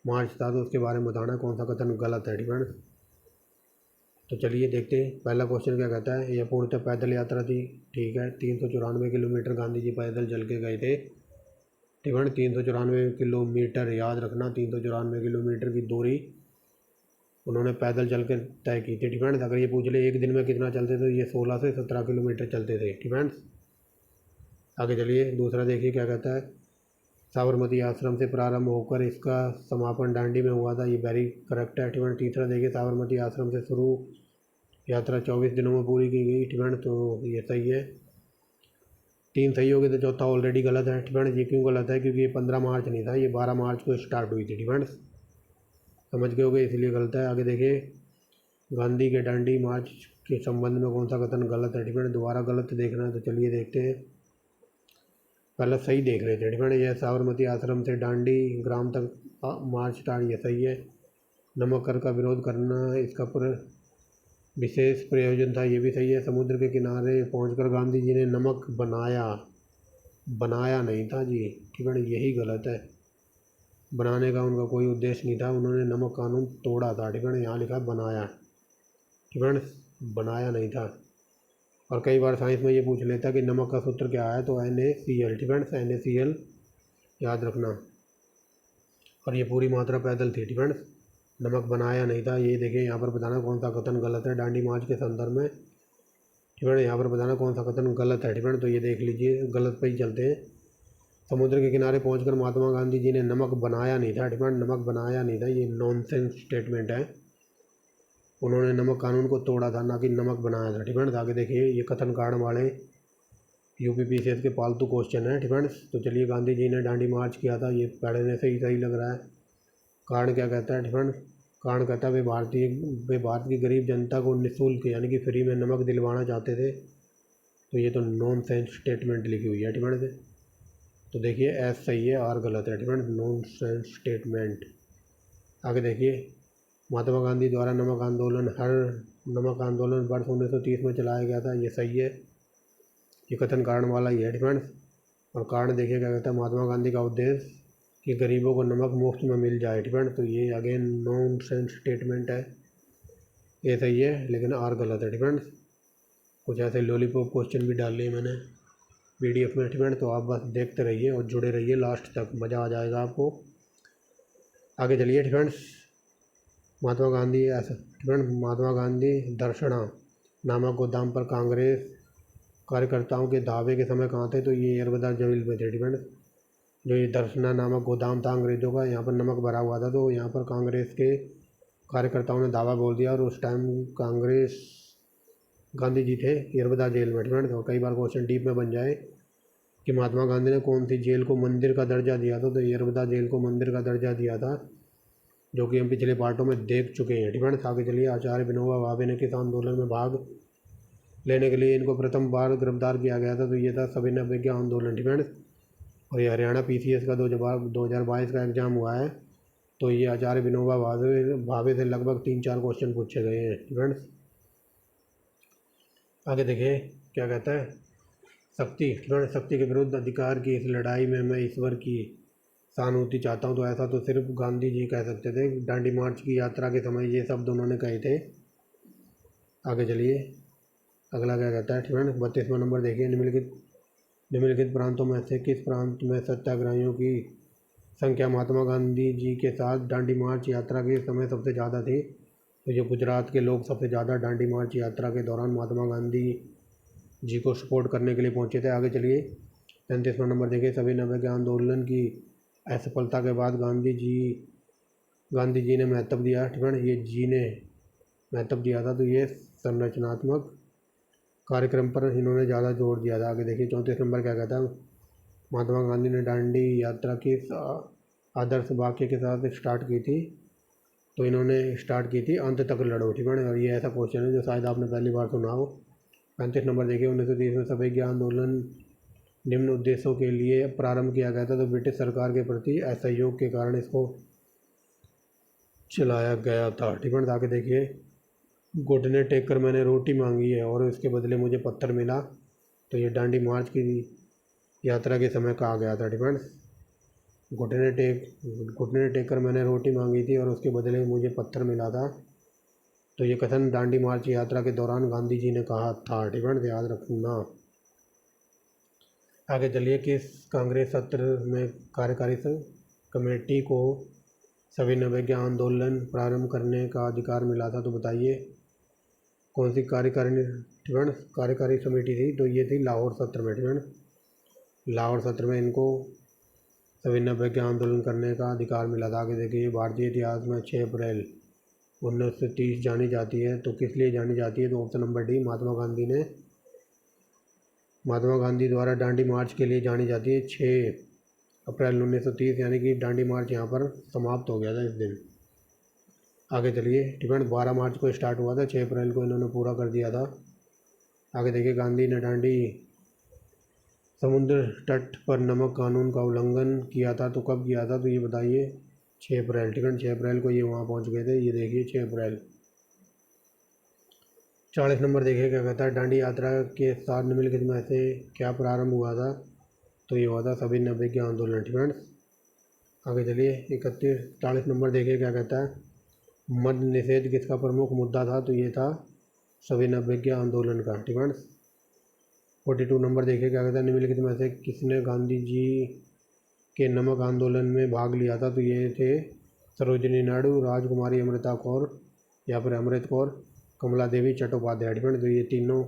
मार्च था तो उसके बारे में बताना कौन सा कथन गलत है डिपेंड। तो चलिए देखते हैं पहला क्वेश्चन क्या कहता है। यह पूर्णतः पैदल यात्रा थी, ठीक है। 394 किलोमीटर गांधी जी पैदल चल के गए थे डिपेंड। 394 किलोमीटर याद रखना, 394 किलोमीटर की दूरी उन्होंने पैदल चल कर तय की थी डिपेंड। अगर ये पूछ ले एक दिन में कितना चलते तो ये 16 से 17 किलोमीटर चलते थे डिपेंड। आगे चलिए दूसरा देखिए क्या कहता है। साबरमती आश्रम से प्रारंभ होकर इसका समापन दांडी में हुआ था, ये वेरी करेक्ट है डिपेंड। तीसरा देखिए साबरमती आश्रम से शुरू यात्रा 24 दिनों में पूरी की गई डिपेंड, तो ये सही है। 3 सही हो गए तो चौथा ऑलरेडी गलत है डिपेंड। ये क्यों गलत है, क्योंकि ये 15 मार्च नहीं था, ये 12 मार्च को स्टार्ट हुई थी डिपेंड। समझ गए होगे इसलिए गलत है। आगे देखिए गांधी के दांडी मार्च के संबंध में कौन सा कथन गलत है डिपेंड। दोबारा गलत देखना है तो चलिए देखते हैं। पहले सही देख रहे थे डिपेंड। यह साबरमती आश्रम से दांडी ग्राम तक मार्च स्टार्ट, ये सही है। नमक कर का विरोध करना इसका विशेष प्रयोजन था, ये भी सही है। समुद्र के किनारे पहुंचकर गांधी जी ने नमक बनाया नहीं था जी डिपेंड, यही गलत है। बनाने का उनका कोई उद्देश्य नहीं था, उन्होंने नमक कानून तोड़ा था डिपेंड। यहाँ लिखा बनाया डिपेंड, बनाया नहीं था। और कई बार साइंस में ये पूछ लेता कि नमक का सूत्र क्या है, तो NaCl डिपेंड, NaCl याद रखना। और ये पूरी मात्रा पैदल थी डिपेंड, नमक बनाया नहीं था। ये देखिए यहाँ पर बताना कौन सा कथन गलत है दांडी मार्च के संदर्भ में डिपेंड। यहाँ पर बताना कौन सा कथन गलत है डिपेंड, तो ये देख लीजिए गलत पे ही चलते हैं। समुद्र के किनारे पहुंचकर महात्मा गांधी जी ने नमक बनाया नहीं था डिपेंड, नमक बनाया नहीं था, ये नॉनसेंस स्टेटमेंट है। उन्होंने नमक कानून को तोड़ा था, ना कि नमक बनाया था डिपेंड। आगे देखिए ये कथन कारण वाले UPPCS के पालतू क्वेश्चन है डिपेंड। तो चलिए गांधी जी ने दांडी मार्च किया था, ये पढ़ने से ही सही लग रहा है। कारण क्या कहता है डिपेंड। कारण कहता है वे भारत की गरीब जनता को निःशुल्क यानी कि फ्री में नमक दिलवाना चाहते थे, तो ये तो नॉन सेंस स्टेटमेंट लिखी हुई है डिपेंड से। तो देखिए एस सही है, आर गलत है डिपेंड, नॉन सेंस स्टेटमेंट। आगे देखिए महात्मा गांधी द्वारा नमक आंदोलन वर्ष 1930 में चलाया गया था, ये सही है। ये कथन कारण वाला ही है डिपेंड। और कारण देखिए क्या कहता है, महात्मा गांधी का उद्देश्य कि गरीबों को नमक मुफ्त में मिल जाए डिपेंड, तो ये अगेन नॉन सेंस स्टेटमेंट है, ये सही है, लेकिन आर गलत है डिपेंड। कुछ ऐसे लॉलीपॉप क्वेश्चन भी डाल लिए मैंने PDF में डिपेंड, तो आप बस देखते रहिए और जुड़े रहिए लास्ट तक, मज़ा आ जाएगा आपको। आगे चलिए डिपेंड। महात्मा गांधी दर्शना नामक गोदाम पर कांग्रेस कार्यकर्ताओं के धावे के समय कहाँ थे, तो ये एयर जमील में थे डिपेंड। जो ये दर्शना नामक गोदाम था अंग्रेज़ों का, यहाँ पर नमक भरा हुआ था, तो यहाँ पर कांग्रेस के कार्यकर्ताओं ने दावा बोल दिया और उस टाइम गांधी जी थे येरवदा जेल में डिपेंड। और कई बार क्वेश्चन डीप में बन जाए कि महात्मा गांधी ने कौन सी जेल को मंदिर का दर्जा दिया था, तो येरवदा जेल को मंदिर का दर्जा दिया था, जो कि हम पिछले पार्टों में देख चुके हैं डिपेंड। आगे चलिए आचार्य विनोबा भावे ने किस आंदोलन में भाग लेने के लिए इनको प्रथम बार गिरफ्तार किया गया था, तो ये था सविनय अवज्ञा आंदोलन डिपेंड। और ये हरियाणा PCS का 2022 का एग्ज़ाम हुआ है। तो ये आचार्य विनोबा भावे से लगभग 3-4 क्वेश्चन पूछे गए हैं स्टूडेंट्स। आगे देखिए क्या कहता है। शक्ति के विरुद्ध अधिकार की इस लड़ाई में मैं ईश्वर की सहानुभूति चाहता हूँ। तो ऐसा तो सिर्फ गांधी जी कह सकते थे। दांडी मार्च की यात्रा के समय ये शब्द उन्होंने कहे थे। आगे चलिए अगला क्या कहता है स्टूडेंट। 32वां नंबर देखिए। निम्नलिखित प्रांतों में से किस प्रांत में सत्याग्रहियों की संख्या महात्मा गांधी जी के साथ दांडी मार्च यात्रा के समय सबसे ज़्यादा थी। तो ये गुजरात के लोग सबसे ज़्यादा दांडी मार्च यात्रा के दौरान महात्मा गांधी जी को सपोर्ट करने के लिए पहुंचे थे। आगे चलिए 35वां नंबर देखिए। सविनय अवज्ञा आंदोलन की असफलता के बाद गांधी जी ने महत्व दिया। ठीक है, ये जी ने महत्व दिया था। तो ये संरचनात्मक कार्यक्रम पर इन्होंने ज़्यादा जोर दिया था। आगे देखिए 34 नंबर क्या कहता है। महात्मा गांधी ने दांडी यात्रा की आदर्श वाक्य के साथ स्टार्ट की थी। तो इन्होंने स्टार्ट की थी अंत तक लड़ो। ठीक है, और ये ऐसा क्वेश्चन है जो शायद आपने पहली बार सुना हो। 35 नंबर देखिए। 1930 में सवैया आंदोलन निम्न उद्देश्यों के लिए प्रारंभ किया गया था। तो ब्रिटिश सरकार के प्रति असहयोग के कारण इसको चलाया गया था। ठीक है, आगे देखिए। घुटने टेक कर मैंने रोटी मांगी है और इसके बदले मुझे पत्थर मिला। तो ये दांडी मार्च की यात्रा के समय कहा गया था। ठीक है, घुटने टेक कर मैंने रोटी मांगी थी और उसके बदले मुझे पत्थर मिला था। तो ये कथन दांडी मार्च यात्रा के दौरान गांधी जी ने कहा था। ठीक है, याद रखना। आगे चलिए। किस कांग्रेस सत्र में कार्यकारी कमेटी को सविनय अवज्ञा आंदोलन प्रारंभ करने का अधिकार मिला था। तो बताइए कौन सी कार्यकारी समिति थी। तो ये थी लाहौर सत्र में। ठीक है, लाहौर सत्र में इनको सविनय अवज्ञा आंदोलन करने का अधिकार मिला था। आगे देखिए। भारतीय इतिहास में 6 अप्रैल 1930 जानी जाती है। तो किस लिए जानी जाती है। तो option number D, Mahatma Gandhi द्वारा दांडी मार्च के लिए जानी जाती है। 6 अप्रैल 1930 यानी कि दांडी मार्च यहाँ पर समाप्त हो गया था इस दिन। आगे चलिए। ठीक है, 12 मार्च को स्टार्ट हुआ था, 6 अप्रैल को इन्होंने पूरा कर दिया था। आगे देखिए। गांधी ने दांडी समुद्र तट पर नमक कानून का उल्लंघन किया था। तो कब किया था। तो ये बताइए 6 अप्रैल। ठीक है, 6 अप्रैल को ये वहाँ पहुँच गए थे। ये देखिए 6 अप्रैल। 40 नंबर देखिए क्या कहता है। दांडी यात्रा के साथ निम्नलिखित में से क्या प्रारंभ हुआ था। तो ये हुआ था सविनय अवज्ञा आंदोलन। ठीक है, आगे चलिए। 40 नंबर देखिए क्या कहता है। मद्य निषेध किसका प्रमुख मुद्दा था। तो ये था सविनय अवज्ञा आंदोलन का। ठीक है, 42 नंबर देखिए क्या कहता है। निम्नलिखित में से किसने गांधी जी के नमक आंदोलन में भाग लिया था। तो ये थे सरोजिनी नायडू, राजकुमारी अमृता कौर या फिर अमृत कौर, कमला देवी चट्टोपाध्याय। ठीक है, तो ये तीनों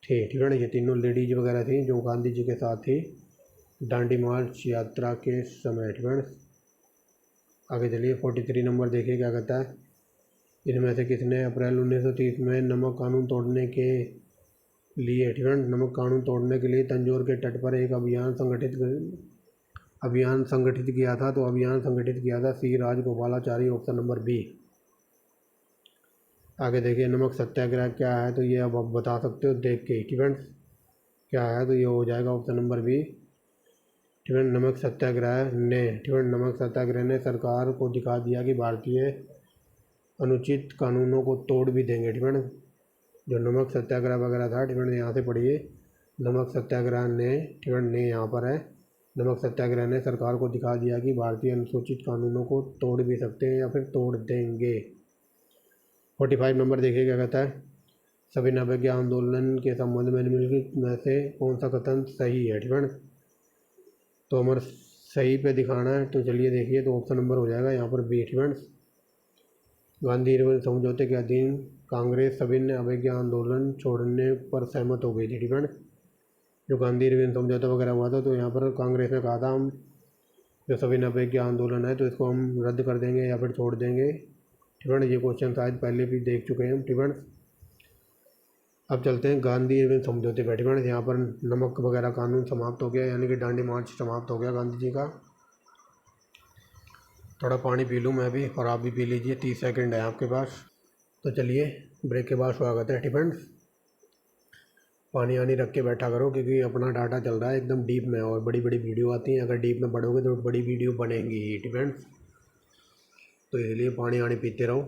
थे। ठीक है, ये तीनों लेडीज वगैरह थी जो गांधी जी के साथ थी दांडी मार्च यात्रा के समय। ठीक है, आगे चलिए। 43 नंबर देखिए क्या कहता है। इनमें से किसने अप्रैल 1930 में नमक कानून तोड़ने के लिए, ठीक है, नमक कानून तोड़ने के लिए तंजौर के तट पर एक अभियान संगठित किया था। तो अभियान संगठित किया था सी राजगोपालाचारी, ऑप्शन नंबर बी। आगे देखिए। नमक सत्याग्रह क्या है। तो ये अब आप बता सकते हो देख के। ठीक है, क्या है। तो ये हो जाएगा ऑप्शन नंबर बी। ठीक है, नमक सत्याग्रह ने सरकार को दिखा दिया कि भारतीय अनुचित कानूनों को तोड़ भी देंगे। ठीक है, जो नमक सत्याग्रह वगैरह था। ठीक है, यहाँ से पढ़िए। नमक सत्याग्रह ने, ठीक है, ने यहाँ पर है। नमक सत्याग्रह ने सरकार को दिखा दिया कि भारतीय अनुसूचित कानूनों को तोड़ भी सकते हैं या फिर तोड़ देंगे। 45 नंबर देखिए क्या कहता है। सविनय अवज्ञा आंदोलन के संबंध में निम्नलिखित में से कौन सा कथन सही है। ठीक है, तो हमारे सही पे दिखाना है। तो चलिए देखिए। तो ऑप्शन नंबर हो जाएगा यहाँ पर बी। ठीक है, गांधी इरविन समझौते के अधीन कांग्रेस सविनय अवज्ञा आंदोलन छोड़ने पर सहमत हो गई थी। ठीक है, जो गांधी इरविन समझौता वगैरह हुआ था तो यहाँ पर कांग्रेस ने कहा था हम जो सविनय अवज्ञा आंदोलन है तो इसको हम रद्द कर देंगे या फिर छोड़ देंगे। ठीक है, ये क्वेश्चन शायद पहले भी देख चुके हैं हम। ठीक है, अब चलते हैं गांधी इरविन समझौते पर। ठीक है, यहाँ पर नमक वगैरह कानून समाप्त हो गया यानी कि दांडी मार्च समाप्त हो गया गांधी जी का। थोड़ा पानी पी लूँ मैं भी और आप भी पी लीजिए। 30 सेकंड है आपके पास। तो चलिए ब्रेक के बाद स्वागत है। ठीक है, पानी वानी रख के बैठा करो, क्योंकि अपना डाटा चल रहा है एकदम डीप में और बड़ी बड़ी वीडियो आती हैं। अगर डीप में पढ़ोगे तो बड़ी वीडियो बनेंगी ही डिपेंड्स, तो इसलिए पानी वानी पीते रहो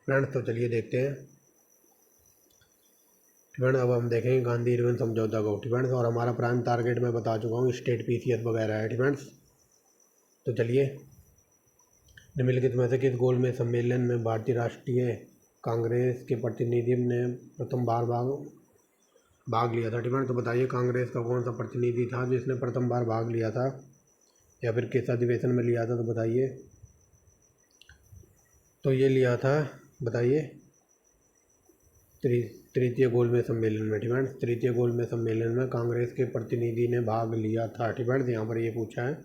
फ्रेंड्स। तो चलिए देखते हैं फ्रेंड्स। अब हम देखेंगे गांधी इरविन समझौता को फ्रेंड्स, और हमारा प्राइम टारगेट मैं बता चुका हूँ स्टेट PCS वगैरह है फ्रेंड्स। तो चलिए, निम्नलिखित में से किस गोल में सम्मेलन में भारतीय राष्ट्रीय कांग्रेस के प्रतिनिधि ने प्रथम बार भाग लिया था फ्रेंड्स। तो बताइए कांग्रेस का कौन सा प्रतिनिधि था जिसने प्रथम बार भाग लिया था, या फिर किस अधिवेशन में लिया था, तो बताइए। तो ये लिया था, बताइए, तृतीय गोलमेज सम्मेलन में फ्रेंड्स। तृतीय गोलमेज सम्मेलन में कांग्रेस के प्रतिनिधि ने भाग लिया था फ्रेंड्स। यहाँ पर ये पूछा है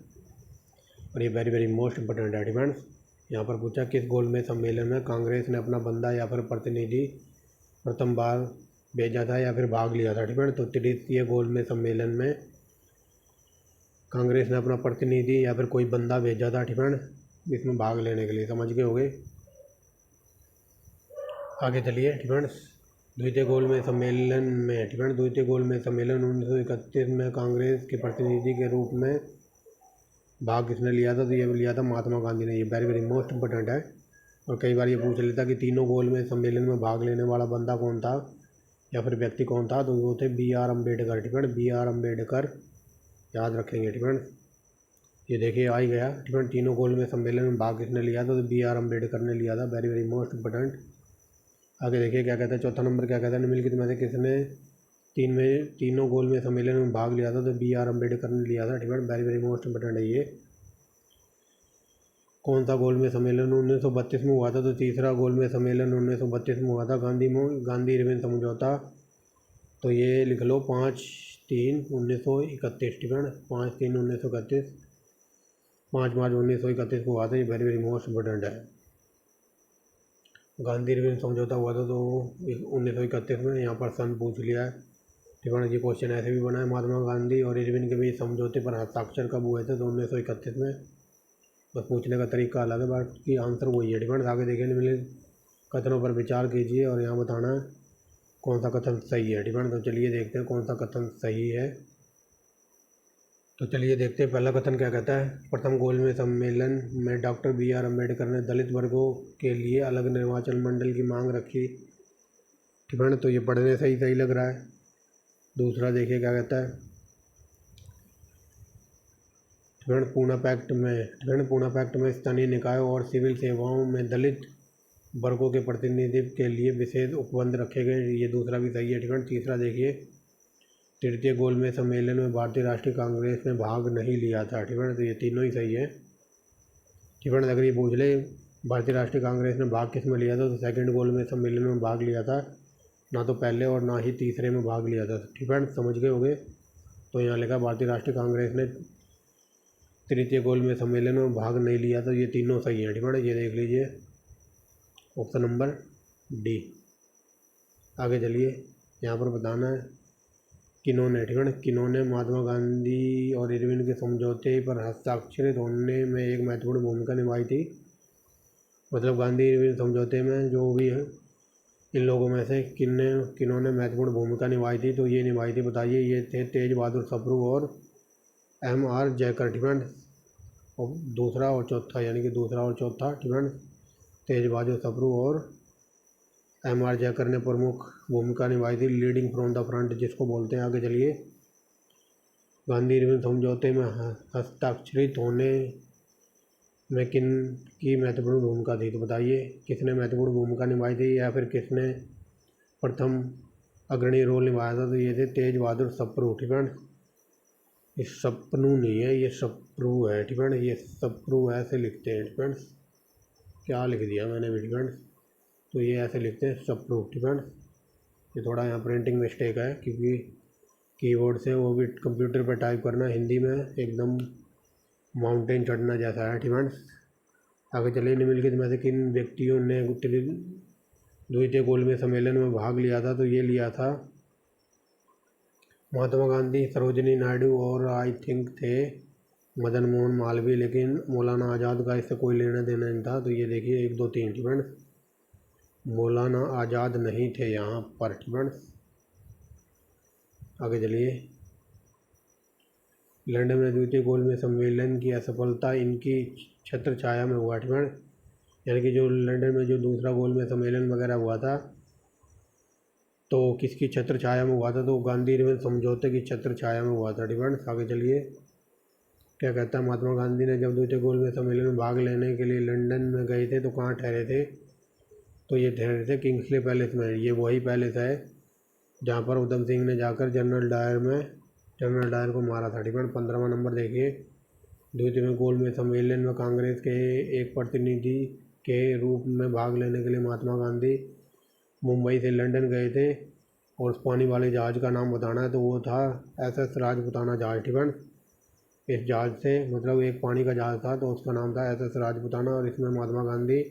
और ये वेरी वेरी मोस्ट इम्पोर्टेंट है फ्रेंड्स। यहाँ पर पूछा किस गोलमेज सम्मेलन में कांग्रेस ने अपना बंदा या फिर प्रतिनिधि प्रथम बार भेजा था या फिर भाग लिया था फ्रेंड्स। तो तृतीय गोलमेज सम्मेलन में कांग्रेस ने अपना प्रतिनिधि या फिर कोई बंदा भेजा था फ्रेंड्स इसमें भाग लेने के लिए, समझ गए होंगे। आगे चलिए फ्रेंड्स, द्वितीय गोलमेज सम्मेलन में फ्रेंड्स, द्वितीय गोलमेज सम्मेलन 1931 में कांग्रेस के प्रतिनिधि के रूप में भाग किसने लिया था, तो ये लिया था महात्मा गांधी ने। ये वेरी वेरी मोस्ट इम्पोर्टेंट है और कई बार ये पूछ लेता कि तीनों गोलमेज सम्मेलन में भाग लेने वाला बंदा कौन था या फिर व्यक्ति कौन था, तो वो थे BR Ambedkar friends. BR Ambedkar याद रखेंगे फ्रेंड्स। ये देखिए आ ही गया फ्रेंड्स, तीनों गोलमेज सम्मेलन में भाग किसने लिया था, तो BR अम्बेडकर ने लिया था। Very very most important. आगे देखिए क्या कहता है, चौथा नंबर क्या कहता है, निम्नलिखित में से किसने तीनों गोलमेज सम्मेलन में भाग लिया था, तो BR अम्बेडकर ने लिया था friends. Very very most important है ये। कौन सा गोलमेज सम्मेलन 1932 में हुआ था, तो तीसरा गोलमेज सम्मेलन 1932 में हुआ था, गांधी इरविन समझौता। तो ये लिख लो 5/3/1931 फ्रेंड्स। 5/3/1931, 5 मार्च 1931 को हुआ था। ये वेरी वेरी मोस्ट इम्पोर्टेंट है। गांधी इरविन समझौता हुआ था तो 1931 में। यहाँ पर सन पूछ लिया है फ्रेंड्स। ये क्वेश्चन ऐसे भी बना है, महात्मा गांधी और इरविन के बीच समझौते पर हस्ताक्षर कब हुए थे, तो 1931 में। बस पूछने का तरीका अलग है, बाकी आंसर वही है फ्रेंड्स। आगे देखिए, निम्नलिखित कथनों पर विचार कीजिए और यहाँ बताना है कौन सा कथन सही है फ्रेंड्स। तो चलिए देखते हैं कौन सा कथन सही है। तो चलिए देखते हैं पहला कथन क्या कहता है। प्रथम गोलमेज सम्मेलन में डॉक्टर BR अम्बेडकर ने दलित वर्गों के लिए अलग निर्वाचन मंडल की मांग रखी फ्रेंड्स। तो ये पढ़ने से ही सही लग रहा है। दूसरा देखिए क्या कहता है, पूना पैक्ट में स्थानीय निकायों और सिविल सेवाओं में दलित वर्गों के प्रतिनिधित्व के लिए विशेष उपबंध रखे गए। ये दूसरा भी सही है फ्रेंड्स। तीसरा देखिए, तृतीय गोलमेज सम्मेलन में भारतीय राष्ट्रीय कांग्रेस ने भाग नहीं लिया था फ्रेंड्स। तो ये तीनों ही सही है फ्रेंड्स। अगर ये पूछ ले भारतीय राष्ट्रीय कांग्रेस ने भाग किस में लिया था, तो सेकंड गोलमेज सम्मेलन में भाग लिया था, ना तो पहले और ना ही तीसरे में भाग लिया था फ्रेंड्स। समझ गए होंगे। तो यहाँ लिखा भारतीय राष्ट्रीय कांग्रेस ने तृतीय गोलमेज सम्मेलन में भाग नहीं लिया, तो ये तीनों सही है फ्रेंड्स। ये देख लीजिए ऑप्शन नंबर D। आगे चलिए, यहाँ पर बताना है किन्होंने महात्मा गांधी और इरविन के समझौते पर हस्ताक्षरित होने में एक महत्वपूर्ण भूमिका निभाई थी। मतलब गांधी इरविन समझौते में जो भी है इन लोगों में से किन्होंने महत्वपूर्ण भूमिका निभाई थी, तो ये निभाई थी, बताइए। ये थे तेज बहादुर सप्रू और MR जयकर फ्रेंड्स। और दूसरा और चौथा, यानी कि दूसरा और चौथा फ्रेंड्स, तेज बहादुर सप्रू और MR जयकर ने प्रमुख भूमिका निभाई थी, लीडिंग फ्रॉम द फ्रंट जिसको बोलते हैं। आगे चलिए, गांधी इरविन समझौते में हस्ताक्षरित होने में किन की महत्वपूर्ण भूमिका थी, तो बताइए किसने महत्वपूर्ण भूमिका निभाई थी या फिर किसने प्रथम अग्रणी रोल निभाया था, तो ये थे तेज बहादुर सप्रू फ्रेंड्स। ये सपनू नहीं है, ये सप्रू है फ्रेंड्स। ये सप्रू ऐसे लिखते हैं फ्रेंड्स। क्या लिख दिया मैंने भी फ्रेंड्स, तो ये ऐसे लिखते हैं सप्रू फ्रेंड्स। ये थोड़ा यहाँ प्रिंटिंग मिस्टेक है, क्योंकि कीबोर्ड से वो भी कंप्यूटर पर टाइप करना हिंदी में एकदम माउंटेन चढ़ना जैसा है फ्रेंड्स। आगे चलिए, निम्नलिखित में से किन व्यक्तियों ने द्वितीय गोलमेज सम्मेलन में भाग लिया था, तो ये लिया था महात्मा गांधी, सरोजिनी नायडू और आई थिंक थे मदन मोहन मालवीय, लेकिन मौलाना आज़ाद का इससे कोई लेना देना नहीं था। तो ये देखिए 1 2 3 फ्रेंड्स। मौलाना आज़ाद नहीं थे यहाँ पर। ठीक है, आगे चलिए। लंदन में द्वितीय गोलमेज सम्मेलन की असफलता इनकी छत्र छाया में हुआ। ठीक है, यानी कि जो लंदन में जो दूसरा गोलमेज सम्मेलन वगैरह हुआ था तो किसकी छत्र छाया में हुआ था, तो गांधी इरविन समझौते की छत्र छाया में हुआ था। ठीक है, आगे चलिए। क्या कहता है, महात्मा गांधी ने जब द्वितीय गोलमेज सम्मेलन में भाग लेने के लिए लंदन में गए थे तो कहाँ ठहरे थे, तो ये ठहरे थे किंग्सले पैलेस में। ये वही पैलेस है जहाँ पर उधम सिंह ने जाकर जनरल डायर को मारा था। ठीक है, 15वां नंबर देखिए। द्वितीय में गोलमेज सम्मेलन में कांग्रेस के एक प्रतिनिधि के रूप में भाग लेने के लिए महात्मा गांधी मुंबई से लंदन गए थे, और उस पानी वाले जहाज़ का नाम बताना है तो वो था SS राजपुताना जहाज़। ठीक है, इस जहाज़ से मतलब एक पानी का जहाज़ था तो उसका नाम था SS राजपुताना, और इसमें महात्मा गांधी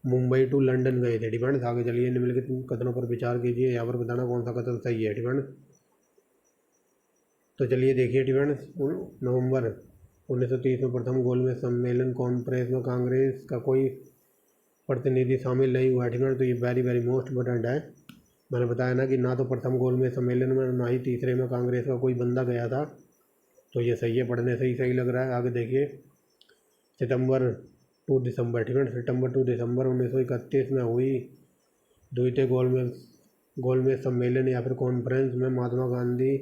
मुंबई टू लंदन गए थे। ठीक है, आगे चलिए। निम्नलिखित कथनों पर विचार कीजिए, यहाँ पर बताना कौन सा कथन सही है। ठीक है, तो चलिए देखिए। ठीक है, नवंबर 1930 में प्रथम गोलमेज सम्मेलन कॉन्फ्रेंस में कांग्रेस का कोई प्रतिनिधि शामिल नहीं हुआ। ठीक है, तो ये वेरी वेरी मोस्ट इम्पोर्टेंट है। मैंने बताया ना कि ना तो प्रथम गोलमेज सम्मेलन में ना ही तीसरे में कांग्रेस का कोई बंदा गया था, तो ये सही है, पढ़ने से ही सही लग रहा है। आगे देखिए। सितंबर टू दिसंबर। ठीक है, सितंबर टू दिसंबर 1931 में हुई द्वितीय गोलमेज सम्मेलन या फिर कॉन्फ्रेंस में महात्मा गांधी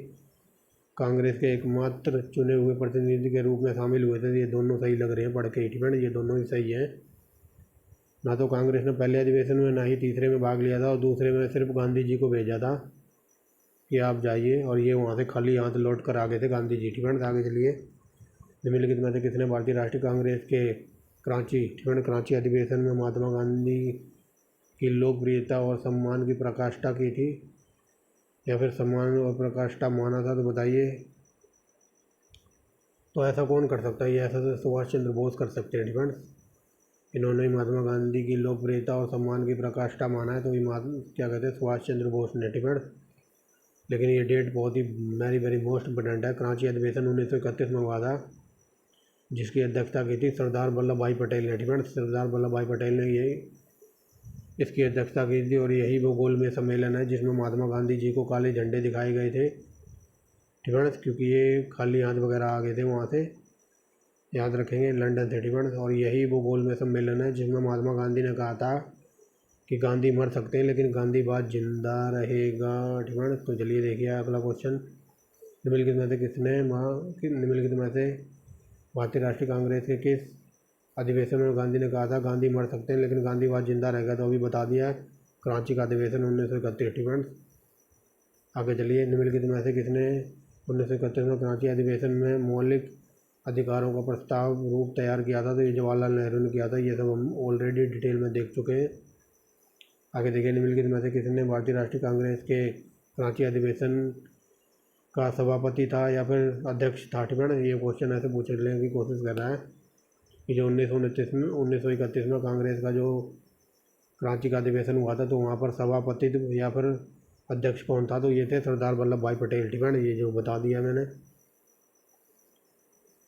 कांग्रेस के एकमात्र चुने हुए प्रतिनिधि के रूप में शामिल हुए थे। ये दोनों सही लग रहे हैं पढ़ के। ठीक है, ये दोनों ही सही हैं। ना तो कांग्रेस ने पहले अधिवेशन में ना ही तीसरे में भाग लिया था, और दूसरे में सिर्फ गांधी जी को भेजा था कि आप जाइए, और ये वहाँ से खाली हाथ लौट कर आ गए थे गांधी जी। ठीक है, आगे चलिए। निम्नलिखित में से किसने भारतीय राष्ट्रीय कांग्रेस के कराची अधिवेशन में महात्मा गांधी की लोकप्रियता और सम्मान की प्रकाष्ठा की थी, या फिर सम्मान और प्रकाष्ठा माना था, तो बताइए। तो ऐसा कौन कर सकता है, ये ऐसा तो सुभाष चंद्र बोस कर सकते हैं। ठीक है, इन्होंने महात्मा गांधी की लोकप्रियता और सम्मान की प्रकाष्ठा माना है, तो ये क्या कहते हैं, सुभाष चंद्र बोस ने। ठीक है, लेकिन ये डेट बहुत ही वेरी वेरी मोस्ट इम्पोर्टेंट है। कराची अधिवेशन 1931 में हुआ था, जिसकी अध्यक्षता की थी सरदार वल्लभ भाई पटेल ने। ठीक है, सरदार वल्लभ भाई पटेल ने ये इसकी अध्यक्षता की थी, और यही वो गोलमेज सम्मेलन है जिसमें महात्मा गांधी जी को काले झंडे दिखाए गए थे। ठीक है, क्योंकि ये खाली हाथ वगैरह आ गए थे वहाँ से, याद रखेंगे, लंदन से। ठीक है, और यही वो गोलमेज सम्मेलन है जिसमें महात्मा गांधी ने कहा था कि गांधी मर सकते हैं लेकिन गांधीवाद जिंदा रहेगा। ठीक है, तो चलिए देखिए अगला क्वेश्चन। निम्नलिखित में से भारतीय राष्ट्रीय कांग्रेस के किस अधिवेशन में गांधी ने कहा था गांधी मर सकते हैं लेकिन गांधीवाद जिंदा रहेगा, तो अभी बता दिया है, कराची का अधिवेशन 1931। ठीक है, आगे चलिए। निम्नलिखित में से किसने 1931 में कराची अधिवेशन में मौलिक अधिकारों का प्रस्ताव रूप तैयार किया था, तो ये जवाहरलाल नेहरू ने किया था। ये सब हम ऑलरेडी डिटेल में देख चुके हैं। आगे देखिए। निम्नलिखित में से किसने भारतीय राष्ट्रीय कांग्रेस के कराची अधिवेशन का सभापति था या फिर अध्यक्ष था। ठीक है, ये क्वेश्चन ऐसे पूछने की कोशिश कर रहा है कि जो 1931 में कांग्रेस का जो कराची का अधिवेशन हुआ था तो वहाँ पर सभापति या फिर अध्यक्ष कौन था, तो ये थे सरदार वल्लभ भाई पटेल। ठीक है, ये जो बता दिया मैंने।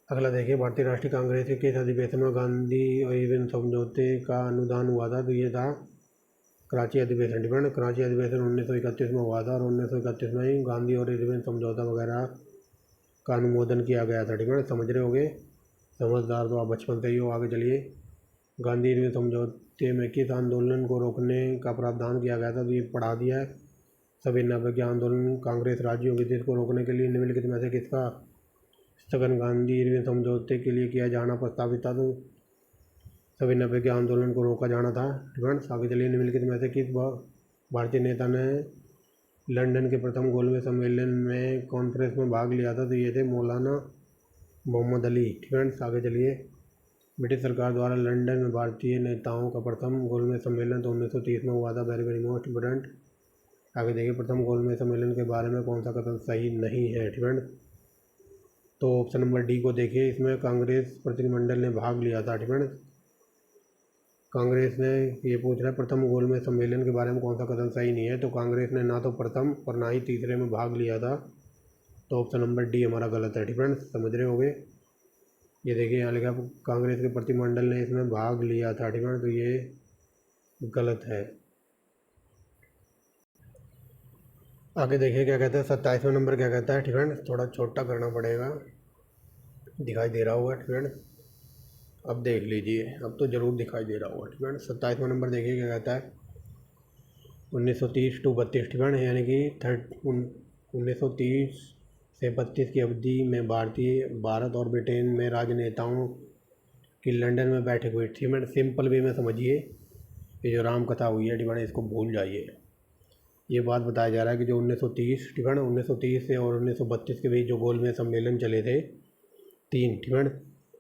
अगला देखिए। भारतीय राष्ट्रीय कांग्रेस के किस अधिवेशन में गांधी और इरविन समझौते का अनुदान हुआ था, तो ये था कराची अधिवेशन। ठीक है, कराची अधिवेशन 1931 में हुआ था, और 1931 में ही गांधी और इरविन समझौता वगैरह का अनुमोदन किया गया था। ठीक है, समझ रहे होगे, समझदार तो आप बचपन से ही हो। आगे चलिए। गांधी इरविन समझौते में किस आंदोलन को रोकने का प्रावधान किया गया था, तो ये पढ़ा दिया है। सभी 90 के आंदोलन कांग्रेस राज्यों के देश को रोकने के लिए निम्नलिखित में से किसका स्थगन गांधी इरविन समझौते के लिए किया जाना प्रस्तावित था, तो सभी 90 के आंदोलन को रोका जाना था। ठीक है, आगे चलिए। निम्नलिखित में से किस भारतीय नेता ने लंदन के प्रथम गोलमेज सम्मेलन में कॉन्फ्रेंस में भाग लिया था, तो ये थे मौलाना मोहम्मद अली। ठीक है, आगे चलिए। ब्रिटिश सरकार द्वारा लंदन में भारतीय नेताओं का प्रथम गोलमेज सम्मेलन तो 1930 में हुआ था। Very very most important. आगे देखिए। प्रथम गोलमेज सम्मेलन के बारे में कौन सा कथन सही नहीं है। ठीक है, तो ऑप्शन नंबर डी को देखिए। इसमें कांग्रेस प्रतिनिधिमंडल ने भाग लिया था। ठीक है, कांग्रेस ने, ये पूछ रहा है प्रथम गोलमेज सम्मेलन के बारे में कौन सा कथन सही नहीं है, तो कांग्रेस ने ना तो प्रथम और ना ही तीसरे में भाग लिया था, तो ऑप्शन नंबर डी हमारा गलत है। ठीक है, समझ रहे होगे। ये देखिए यहाँ लिखा कांग्रेस के प्रतिनिधिमंडल ने इसमें भाग लिया था। ठीक है, तो ये गलत है। आगे देखिए क्या कहता है 27वां नंबर क्या कहता है। ठीक है, थोड़ा छोटा करना पड़ेगा, दिखाई दे रहा होगा। ठीक है, अब देख लीजिए, अब तो ज़रूर दिखाई दे रहा होगा। ठीक है, 27वां नंबर देखिए क्या कहता है 1930 टू 32। ठीक है, यानी कि 1930 से 32 की अवधि में भारत और ब्रिटेन में राजनेताओं की लंदन में बैठक हुई। ठीक है, सिंपल वे में समझिए, ये जो राम कथा हुई है, ठीक है, इसको भूल जाइए। ये बात बताया जा रहा है कि जो 1930, ठीक है ना, 1930 से और 1932 के बीच जो गोलमेज सम्मेलन चले थे तीन। ठीक है,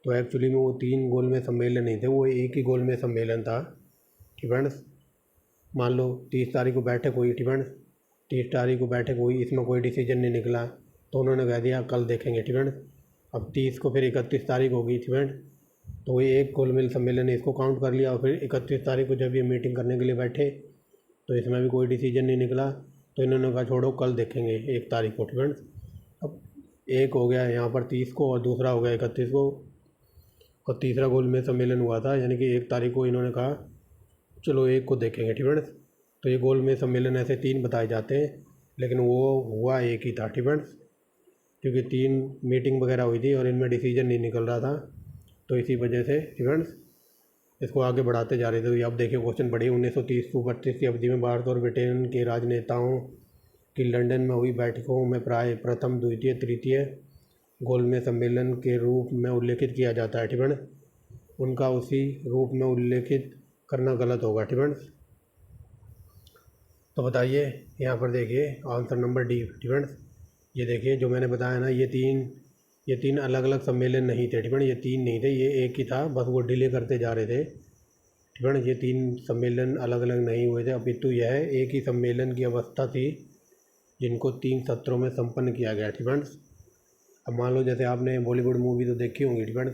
तो एक्चुअली में वो 3 गोलमेज सम्मेलन नहीं थे, वो एक ही गोलमेज सम्मेलन था। ठीक है, मान लो 30 तारीख को बैठक हुई। ठीक है, 30 तारीख को बैठक हुई, इसमें कोई डिसीजन नहीं निकला, तो उन्होंने कह दिया कल देखेंगे। ठीक है, अब 30 को फिर 31 तारीख होगी। ठीक है, तो ये एक गोलमेज सम्मेलन है, इसको काउंट कर लिया। और फिर 31 तारीख को जब ये मीटिंग करने के लिए बैठे तो इसमें भी कोई डिसीजन नहीं निकला, तो इन्होंने कहा छोड़ो कल देखेंगे 1 तारीख को। ठीक है, अब एक हो गया यहाँ पर 30 को और दूसरा हो गया 31 को, और तीसरा गोलमेज सम्मेलन हुआ था, यानी कि 1 तारीख को इन्होंने कहा चलो 1 को देखेंगे। ठीक है, तो ये गोलमेज सम्मेलन ऐसे 3 बताए जाते हैं, लेकिन वो हुआ एक ही था। ठीक है, क्योंकि 3 मीटिंग वगैरह हुई थी और इनमें डिसीजन नहीं निकल रहा था, तो इसी वजह से ठीक है इसको आगे बढ़ाते जा रहे थे। अब देखिए क्वेश्चन बढ़िए, 1930 से 32 की अवधि में भारत और ब्रिटेन के राजनेताओं की लंदन में हुई बैठकों में प्राय प्रथम, द्वितीय, तृतीय गोलमेज सम्मेलन के रूप में उल्लेखित किया जाता है। ठीक है, उनका उसी रूप में उल्लेखित करना गलत होगा। ठीक है, तो बताइए यहाँ पर देखिए आंसर नंबर डी। ठीक है, ये देखिए जो मैंने बताया ना, ये तीन अलग अलग सम्मेलन नहीं थे। ठीक है, ये 3 नहीं थे, ये एक ही था, बस वो डिले करते जा रहे थे। ठीक है, ये 3 सम्मेलन अलग अलग नहीं हुए थे, अपितु यह एक ही सम्मेलन की अवस्था थी जिनको 3 सत्रों में संपन्न किया गया। ठीक है, अब मान लो जैसे आपने बॉलीवुड मूवी तो देखी होंगी। ठीक है,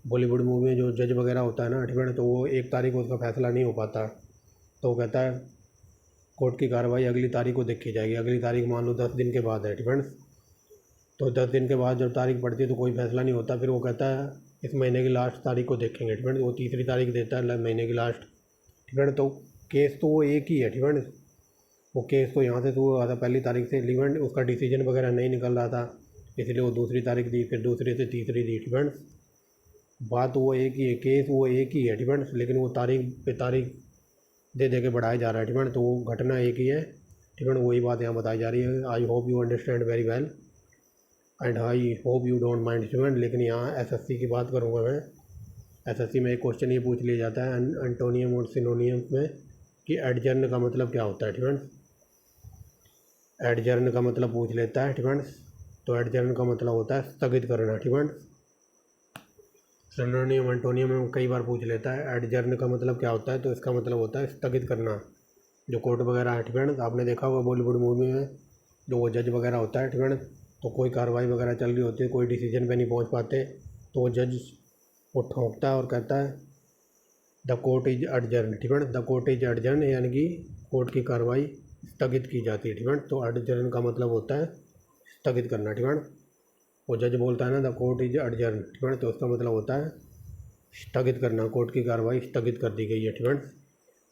बॉलीवुड मूवी में जो जज वगैरह होता है ना, ठीक है, तो वो 1 तारीख को उसका फैसला नहीं हो पाता, तो वो कहता है कोर्ट की कार्रवाई अगली तारीख को देखी जाएगी। अगली तारीख मान लो 10 दिन के बाद है। ठीक है, तो 10 दिन के बाद जब तारीख पड़ती है तो कोई फैसला नहीं होता, फिर वो कहता है इस महीने की लास्ट तारीख को देखेंगे। ठीक है, वो तीसरी तारीख देता है महीने की लास्ट। ठीक है, तो केस तो वो एक ही है। ठीक है, वो केस तो यहाँ से शुरू हुआ था पहली तारीख से, लेकिन उसका डिसीजन वगैरह नहीं निकल रहा था, इसलिए वो दूसरी तारीख दी, फिर दूसरी से तीसरी दी। ठीक है, बात वो एक ही है, केस वो एक ही है। ठीक है, लेकिन वो तारीख पे तारीख दे दे के बढ़ाया जा रहा है। ठीक है, तो वो घटना एक ही है। ठीक है, वही बात यहाँ बताई जा रही है। आई hope you understand very well and I hope you don't mind student. लेकिन यहाँ एसएससी की बात करूँगा मैं। एसएससी में एक क्वेश्चन ये पूछ लिया जाता है एंटोनियम और सिनोनियम में कि एडजर्न का मतलब क्या होता है। ठीक है, एडजर्न का मतलब पूछ लेता है। ठीक है, तो एडजर्न का मतलब होता है स्थगित करना। ठीक है, सिनोनियम एंटोनियम में कई बार पूछ लेता है एडजर्न का मतलब क्या होता है, तो इसका मतलब होता है स्थगित करना। जो कोर्ट वगैरह है, ठीक है, आपने देखा होगा बॉलीवुड मूवी में जो वो जज वगैरह होता है। ठीक है, तो कोई कार्रवाई वगैरह चल रही होती है, कोई डिसीजन पे नहीं पहुंच पाते, तो वो जज वो ठोंकता है और कहता है द कोर्ट इज एडजर्न। ठीक है, द कोर्ट इज एडजर्न, यानी कि कोर्ट की कार्रवाई स्थगित की जाती है। ठीक है, तो एडजर्न का मतलब होता है स्थगित करना। ठीक है, वो जज बोलता है ना द कोर्ट इज एडजर्न, ठीक है, तो उसका मतलब होता है स्थगित करना, कोर्ट की कार्रवाई स्थगित कर दी गई है। ठीक है,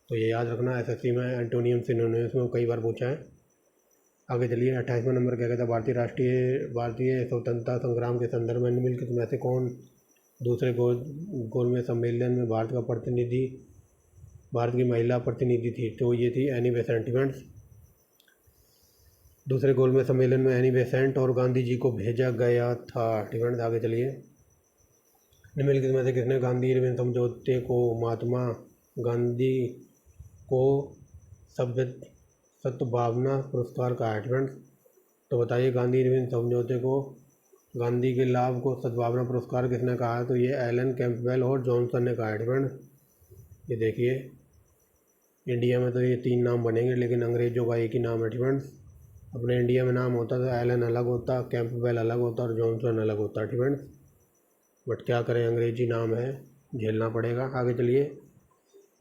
तो ये याद रखना, एसएससी में एंटोनियम सिनोनिम्स में कई बार पूछा है। आगे चलिए 28वां नंबर क्या कहता है भारतीय स्वतंत्रता संग्राम के संदर्भ में निम्नलिखित में से कौन दूसरे गोलमेज सम्मेलन में भारत की महिला प्रतिनिधि थी, तो ये थी एनी बेसेंट। दूसरे गोलमेज सम्मेलन में एनी बेसेंट और गांधी जी को भेजा गया था। ठीक है, आगे चलिए निम्नलिखित में से किसने गांधी इरविन समझौते को महात्मा गांधी को सद्भावना पुरस्कार कहा है। ठीक है, तो बताइए गांधी इरविन समझौते को, गांधी के लाभ को सद्भावना पुरस्कार किसने कहा है, तो ये एलन कैंपबेल और जॉनसन ने कहा है। ठीक है, ये देखिए इंडिया में तो ये 3 नाम बनेंगे, लेकिन अंग्रेजों का एक ही नाम है। ठीक है, अपने इंडिया में नाम होता तो एलन अलग होता, कैंपबेल अलग होता और जॉनसन अलग होता। ठीक है, बट क्या करें, अंग्रेजी नाम है, झेलना पड़ेगा। आगे चलिए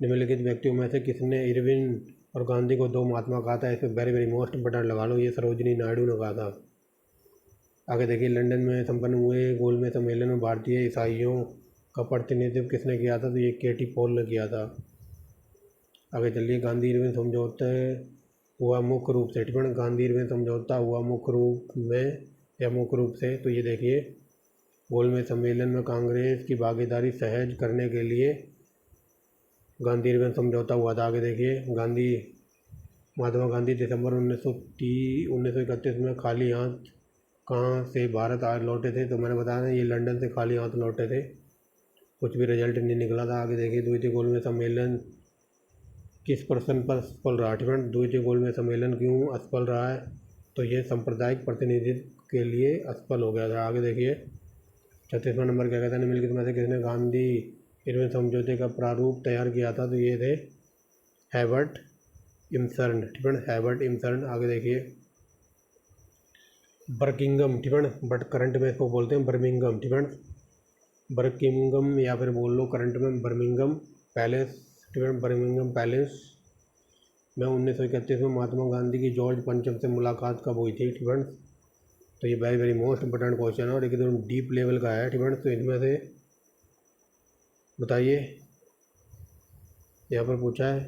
निम्नलिखित व्यक्तियों में से किसने इरविन और गांधी को 2 महात्मा कहा था, इसमें वेरी वेरी मोस्ट इंपोर्टेंट लगा लो, ये सरोजिनी नायडू ने कहा था। आगे देखिए लंदन में संपन्न हुए गोलमेज सम्मेलन में भारतीय ईसाइयों का प्रतिनिधित्व किसने किया था, तो ये केटी पॉल ने किया था। आगे चलिए गांधी इरविन समझौते हुआ मुख्य रूप से, ठीक है। गांधी इरविन समझौता हुआ मुख्य रूप में या मुख्य रूप से, तो ये देखिए गोलमेज सम्मेलन में कांग्रेस की भागीदारी सहज करने के लिए गांधी इरविन समझौता हुआ था। आगे देखिए महात्मा गांधी दिसंबर 1931 में खाली हाथ कहाँ से भारत आ लौटे थे, तो मैंने बताया ना ये लंदन से खाली हाथ लौटे थे, कुछ भी रिजल्ट नहीं निकला था। आगे देखिए द्वितीय गोलमेज सम्मेलन किस प्रश्न पर असफल रहा, ठीक है। द्वितीय गोलमेज सम्मेलन क्यों असफल रहा है, तो ये सांप्रदायिक प्रतिनिधित्व के लिए असफल हो गया था। आगे देखिए 36वां नंबर क्या कहता है, निम्नलिखित में से किसने गांधी इरविन समझौते का प्रारूप तैयार किया था, तो ये थे हेबर्ट इमर्सन, ठीक है, हेबर्ट इमर्सन। आगे देखिए बर्किंगम, ठीक है, बट करंट में इसको बोलते हैं बर्मिंगम, ठीक है, बर्किंगम या फिर बोल लो करंट में बर्मिंगम पैलेस, ठीक है, बर्मिंगम पैलेस में 1931 में महात्मा गांधी की जॉर्ज पंचम से मुलाकात कब हुई थी, ठीक है। तो ये very very most important question है और एकदम डीप लेवल का है, ठीक है। तो इनमें से बताइए, यहाँ पर पूछा है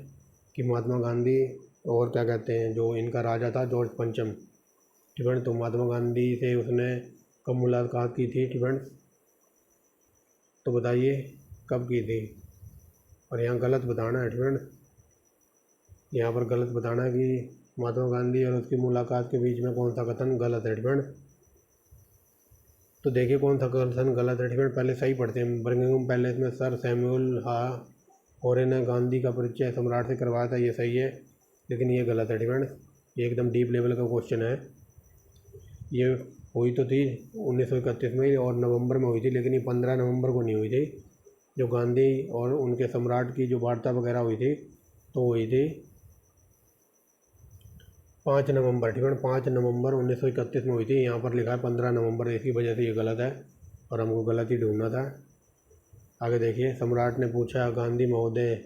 कि महात्मा गांधी और क्या कहते हैं जो इनका राजा था जॉर्ज पंचम, ठीक है। तो महात्मा गांधी से उसने कब मुलाकात की थी, ठीक है, तो बताइए कब की थी। और यहाँ गलत बताना है, ठीक है, यहाँ पर गलत बताना है कि महात्मा गांधी और उसकी मुलाकात के बीच में कौन सा कथन गलत है, ठीक है। तो देखिए कौन सा कथन गलत है, ठीक है। पहले सही पढ़ते हैं। बर्मिंघम पैलेस में सर सैमुअल हॉरे ने गांधी का परिचय सम्राट से करवाया था, ये सही है, लेकिन ये गलत है, ठीक है। ये एकदम डीप लेवल का क्वेश्चन है। ये हुई तो थी 1931 में और नवंबर में हुई थी, लेकिन ये 15 नवंबर को नहीं हुई थी। जो गांधी और उनके सम्राट की जो वार्ता वगैरह हुई थी तो हुई थी 5 नवंबर, ठीक है, 5 नवंबर 1931 में हुई थी। यहाँ पर लिखा है 15 नवंबर, इसी वजह से ये गलत है और हमको गलत ही ढूंढना था। आगे देखिए सम्राट ने पूछा, गांधी महोदय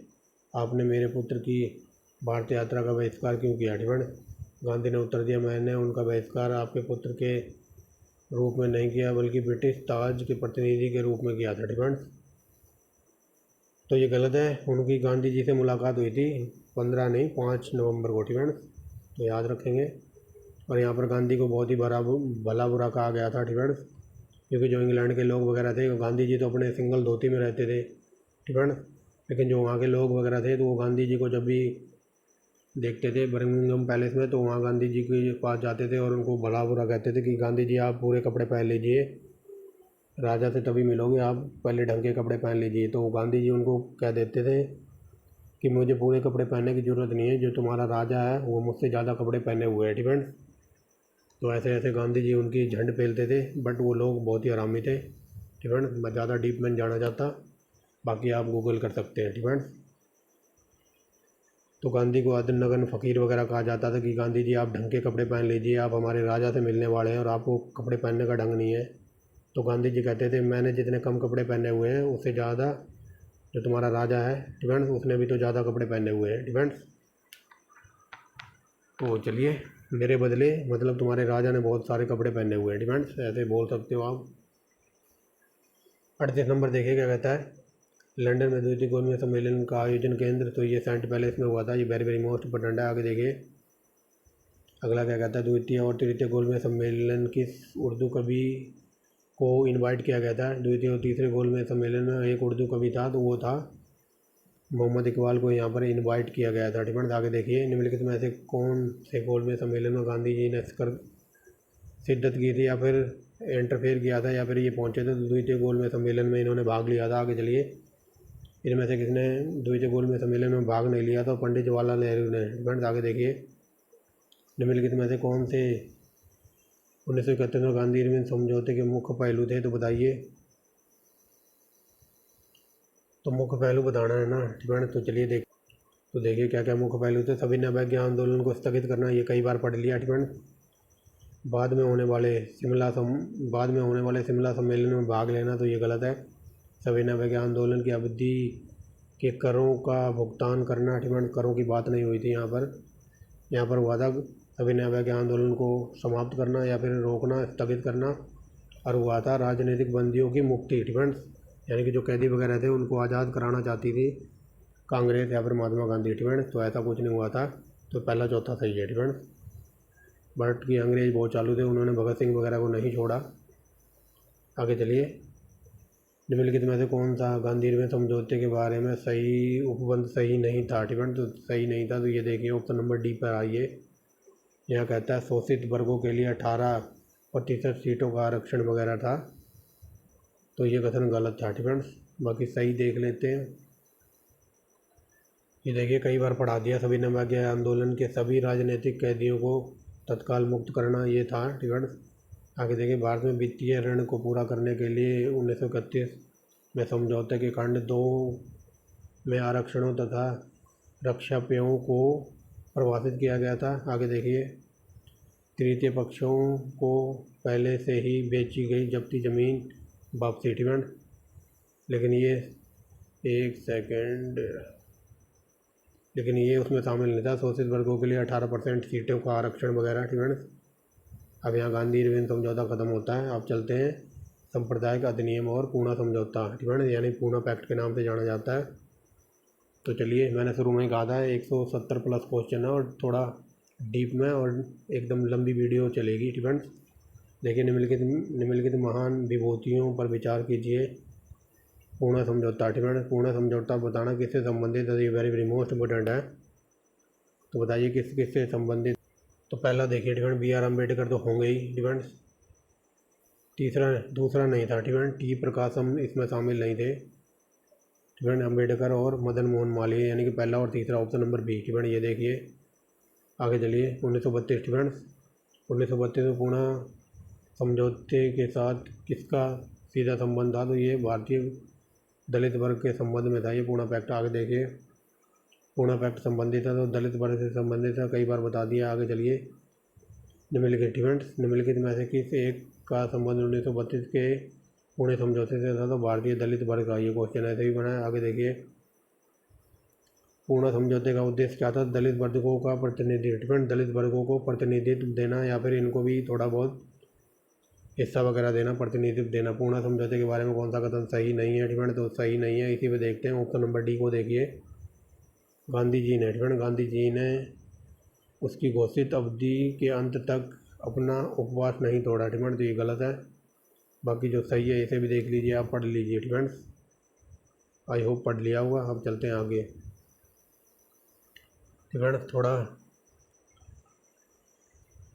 आपने मेरे पुत्र की भारत यात्रा का बहिष्कार क्यों किया, ठीक है। गांधी ने उत्तर दिया, मैंने उनका बहिष्कार आपके पुत्र के रूप में नहीं किया बल्कि ब्रिटिश ताज के प्रतिनिधि के रूप में किया था, ठीक है। तो ये गलत है, उनकी गांधी जी से मुलाकात हुई थी 15 नहीं 5 नवंबर को, ठीक है, तो याद रखेंगे। और यहाँ पर गांधी को बहुत ही भला बुरा कहा गया था, ठीक है, क्योंकि जो इंग्लैंड के लोग वगैरह थे, गांधी जी तो अपने सिंगल धोती में रहते थे, ठीक है, लेकिन जो वहाँ के लोग वगैरह थे तो वो गांधी जी को जब भी देखते थे बर्मिंघम पैलेस में तो वहाँ गांधी जी के पास जाते थे और उनको भला बुरा कहते थे कि गांधी जी आप पूरे कपड़े पहन लीजिए, राजा से तभी मिलोगे, आप पहले ढंग के कपड़े पहन लीजिए। तो गांधी जी उनको कह देते थे कि मुझे पूरे कपड़े पहनने की ज़रूरत नहीं है, जो तुम्हारा राजा है वो मुझसे ज़्यादा कपड़े पहने हुए हैं, ठीक है। तो ऐसे ऐसे गांधी जी उनकी झंड फैलते थे, बट वो लोग बहुत ही आरामी थे, ठीक है। मैं ज़्यादा डीप में जाना चाहता, बाकी आप गूगल कर सकते हैं, ठीक है। तो गांधी को अदनगन फ़कीर वगैरह कहा जाता था कि गांधी जी आप ढंग के कपड़े पहन लीजिए, आप हमारे राजा से मिलने वाले हैं और आपको कपड़े पहनने का ढंग नहीं है। तो गांधी जी कहते थे मैंने जितने कम कपड़े पहने हुए हैं उससे ज़्यादा जो तुम्हारा राजा है, ठीक है, उसने भी तो ज़्यादा कपड़े पहने हुए हैं, ठीक है। तो चलिए मेरे बदले मतलब तुम्हारे राजा ने बहुत सारे कपड़े पहने हुए हैं, ठीक है, ऐसे बोल सकते हो आप। 38 नंबर देखिए क्या कहता है, लंदन में द्वितीय गोलमेज सम्मेलन का आयोजन केंद्र, तो ये सेंट पैलेस में हुआ था, ये वेरी वेरी मोस्ट इंपोर्टेंट है। आगे देखिए अगला क्या कहता है, द्वितीय और तृतीय गोलमेज सम्मेलन किस उर्दू कवि को इनवाइट किया गया था। द्वितीय और तीसरे गोलमेज सम्मेलन में एक उर्दू कवि था, तो वो था मोहम्मद इकबाल को यहाँ पर इनवाइट किया गया था, ठीक है। आगे देखिए निम्नलिखित में से कौन से गोलमेज सम्मेलन में गांधी जी ने शिद्दत की थी या फिर इंटरफेयर किया था या फिर ये पहुँचे थे, तो द्वितीय गोलमेज सम्मेलन में इन्होंने भाग लिया था। आगे चलिए इनमें से किसने द्वितीय गोलमेज सम्मेलन में भाग नहीं लिया था, पंडित जवाहरलाल नेहरू ने, ठीक है। आगे देखिए निम्नलिखित में से कौन से 1931 में गांधी इरविन समझौते के मुख्य पहलू थे, तो बताइए। तो मुख्य पहलू बताना है ना, ठीक है। तो चलिए तो देखिए क्या क्या मुख्य पहलू थे। सविनय अवज्ञा आंदोलन को स्थगित करना, ये कई बार पढ़ लिया, ठीक है। बाद में होने वाले शिमला सम्मेलन में भाग लेना, तो ये गलत है। सविनय अवज्ञा आंदोलन की अवधि के करों का भुगतान करना, ठीक है, करों की बात नहीं हुई थी यहाँ पर हुआ था सविनय अवज्ञा आंदोलन को समाप्त करना या फिर रोकना, स्थगित करना, और हुआ था राजनीतिक बंदियों की मुक्ति, ठीक है, यानी कि जो कैदी वगैरह थे उनको आज़ाद कराना चाहती थी कांग्रेस या फिर महात्मा गांधी, ठीक है। तो ऐसा कुछ नहीं हुआ था। तो पहला चौथा सही है डिपेंड। बट कि अंग्रेज बहुत चालू थे, उन्होंने भगत सिंह वगैरह को नहीं छोड़ा। आगे चलिए, निम्नलिखित में से कौन सा गांधी इरविन समझौते के बारे में सही उपबंध सही नहीं था डिपेंड। तो सही नहीं था तो ये देखिए ऑप्शन नंबर डी पर आइए। यहाँ कहता है शोषित वर्गों के लिए 18% सीटों का आरक्षण वगैरह था, तो ये कथन गलत था डिपेंड्स। बाकी सही देख लेते हैं। ये देखिए कई बार पढ़ा दिया, सभी नवाग्या आंदोलन के सभी राजनीतिक कैदियों को तत्काल मुक्त करना, ये था डिपेंड्स। आगे देखिए, भारत में वित्तीय ऋण को पूरा करने के लिए 1931 में समझौते के खंड 2 में आरक्षणों तथा रक्षा पेयों को परिभाषित किया गया था। आगे देखिए, तृतीय पक्षों को पहले से ही बेची गई जब्ती ज़मीन वापसी डिपेंड। लेकिन ये एक सेकेंड, लेकिन ये उसमें शामिल नहीं था। शोषित वर्गों के लिए 18% सीटों का आरक्षण वगैरह डिपेंड। अब यहाँ गांधी इरविन समझौता ख़त्म होता है। अब चलते हैं सांप्रदायिक अधिनियम और पूना समझौता डिपेंड, यानी पूना पैक्ट के नाम से जाना जाता है। तो चलिए, मैंने शुरू में ही कहा था 170 प्लस क्वेश्चन है और थोड़ा डीप में और एकदम लंबी वीडियो चलेगी डिपेंड्स। देखिए, निम्नलिखित महान विभूतियों पर विचार कीजिए। पूना समझौता डिपेंड। पूना समझौता बताना किससे संबंधित है, ये वेरी वेरी मोस्ट इम्पोर्टेंट है। तो बताइए किससे संबंधित। तो पहला देखिए डिपेंड, बी आर अम्बेडकर तो होंगे ही डिपेंड्स। दूसरा नहीं था डिपेंड, टी प्रकाशम इसमें शामिल नहीं थे डिपेंड। अम्बेडकर और मदन मोहन मालवीय, यानी कि पहला और तीसरा ऑप्शन नंबर बी डिपेंड। ये देखिए, आगे चलिए 1932 डिपेंड्स। 1932 में पूना समझौते के साथ किसका सीधा संबंध था, तो ये भारतीय दलित वर्ग के संबंध में था ये पूना पैक्ट। आगे देखिए, पूना पैक्ट संबंधित है तो दलित वर्ग से संबंधित है, कई बार बता दिया। आगे चलिए, निम्नलिखित डिपेंड्स। निम्नलिखित में से किस एक का संबंध 1932 के पुणे समझौते से था, तो भारतीय दलित वर्ग का। ये क्वेश्चन ऐसे ही बना है। आगे देखिए, पूना समझौते का उद्देश्य क्या था, दलित वर्गों का प्रतिनिधित्व, दलित वर्गों को प्रतिनिधित्व देना या फिर इनको भी थोड़ा बहुत हिस्सा वगैरह देना, प्रतिनिधित्व देना। पूना समझौते के बारे में कौन सा कथन सही नहीं है डिपेंड, तो सही नहीं है। इसी पे देखते हैं ऑप्शन नंबर डी को देखिए, गांधी जी ने डिपेंड। गांधी जी ने उसकी घोषित अवधि के अंत तक अपना उपवास नहीं तोड़ा डिपेंड, तो ये गलत है। बाकी जो सही है इसे भी देख लीजिए, आप पढ़ लीजिए डिपेंड्स। आई होप पढ़ लिया होगा। अब चलते हैं आगे डिपेंड, थोड़ा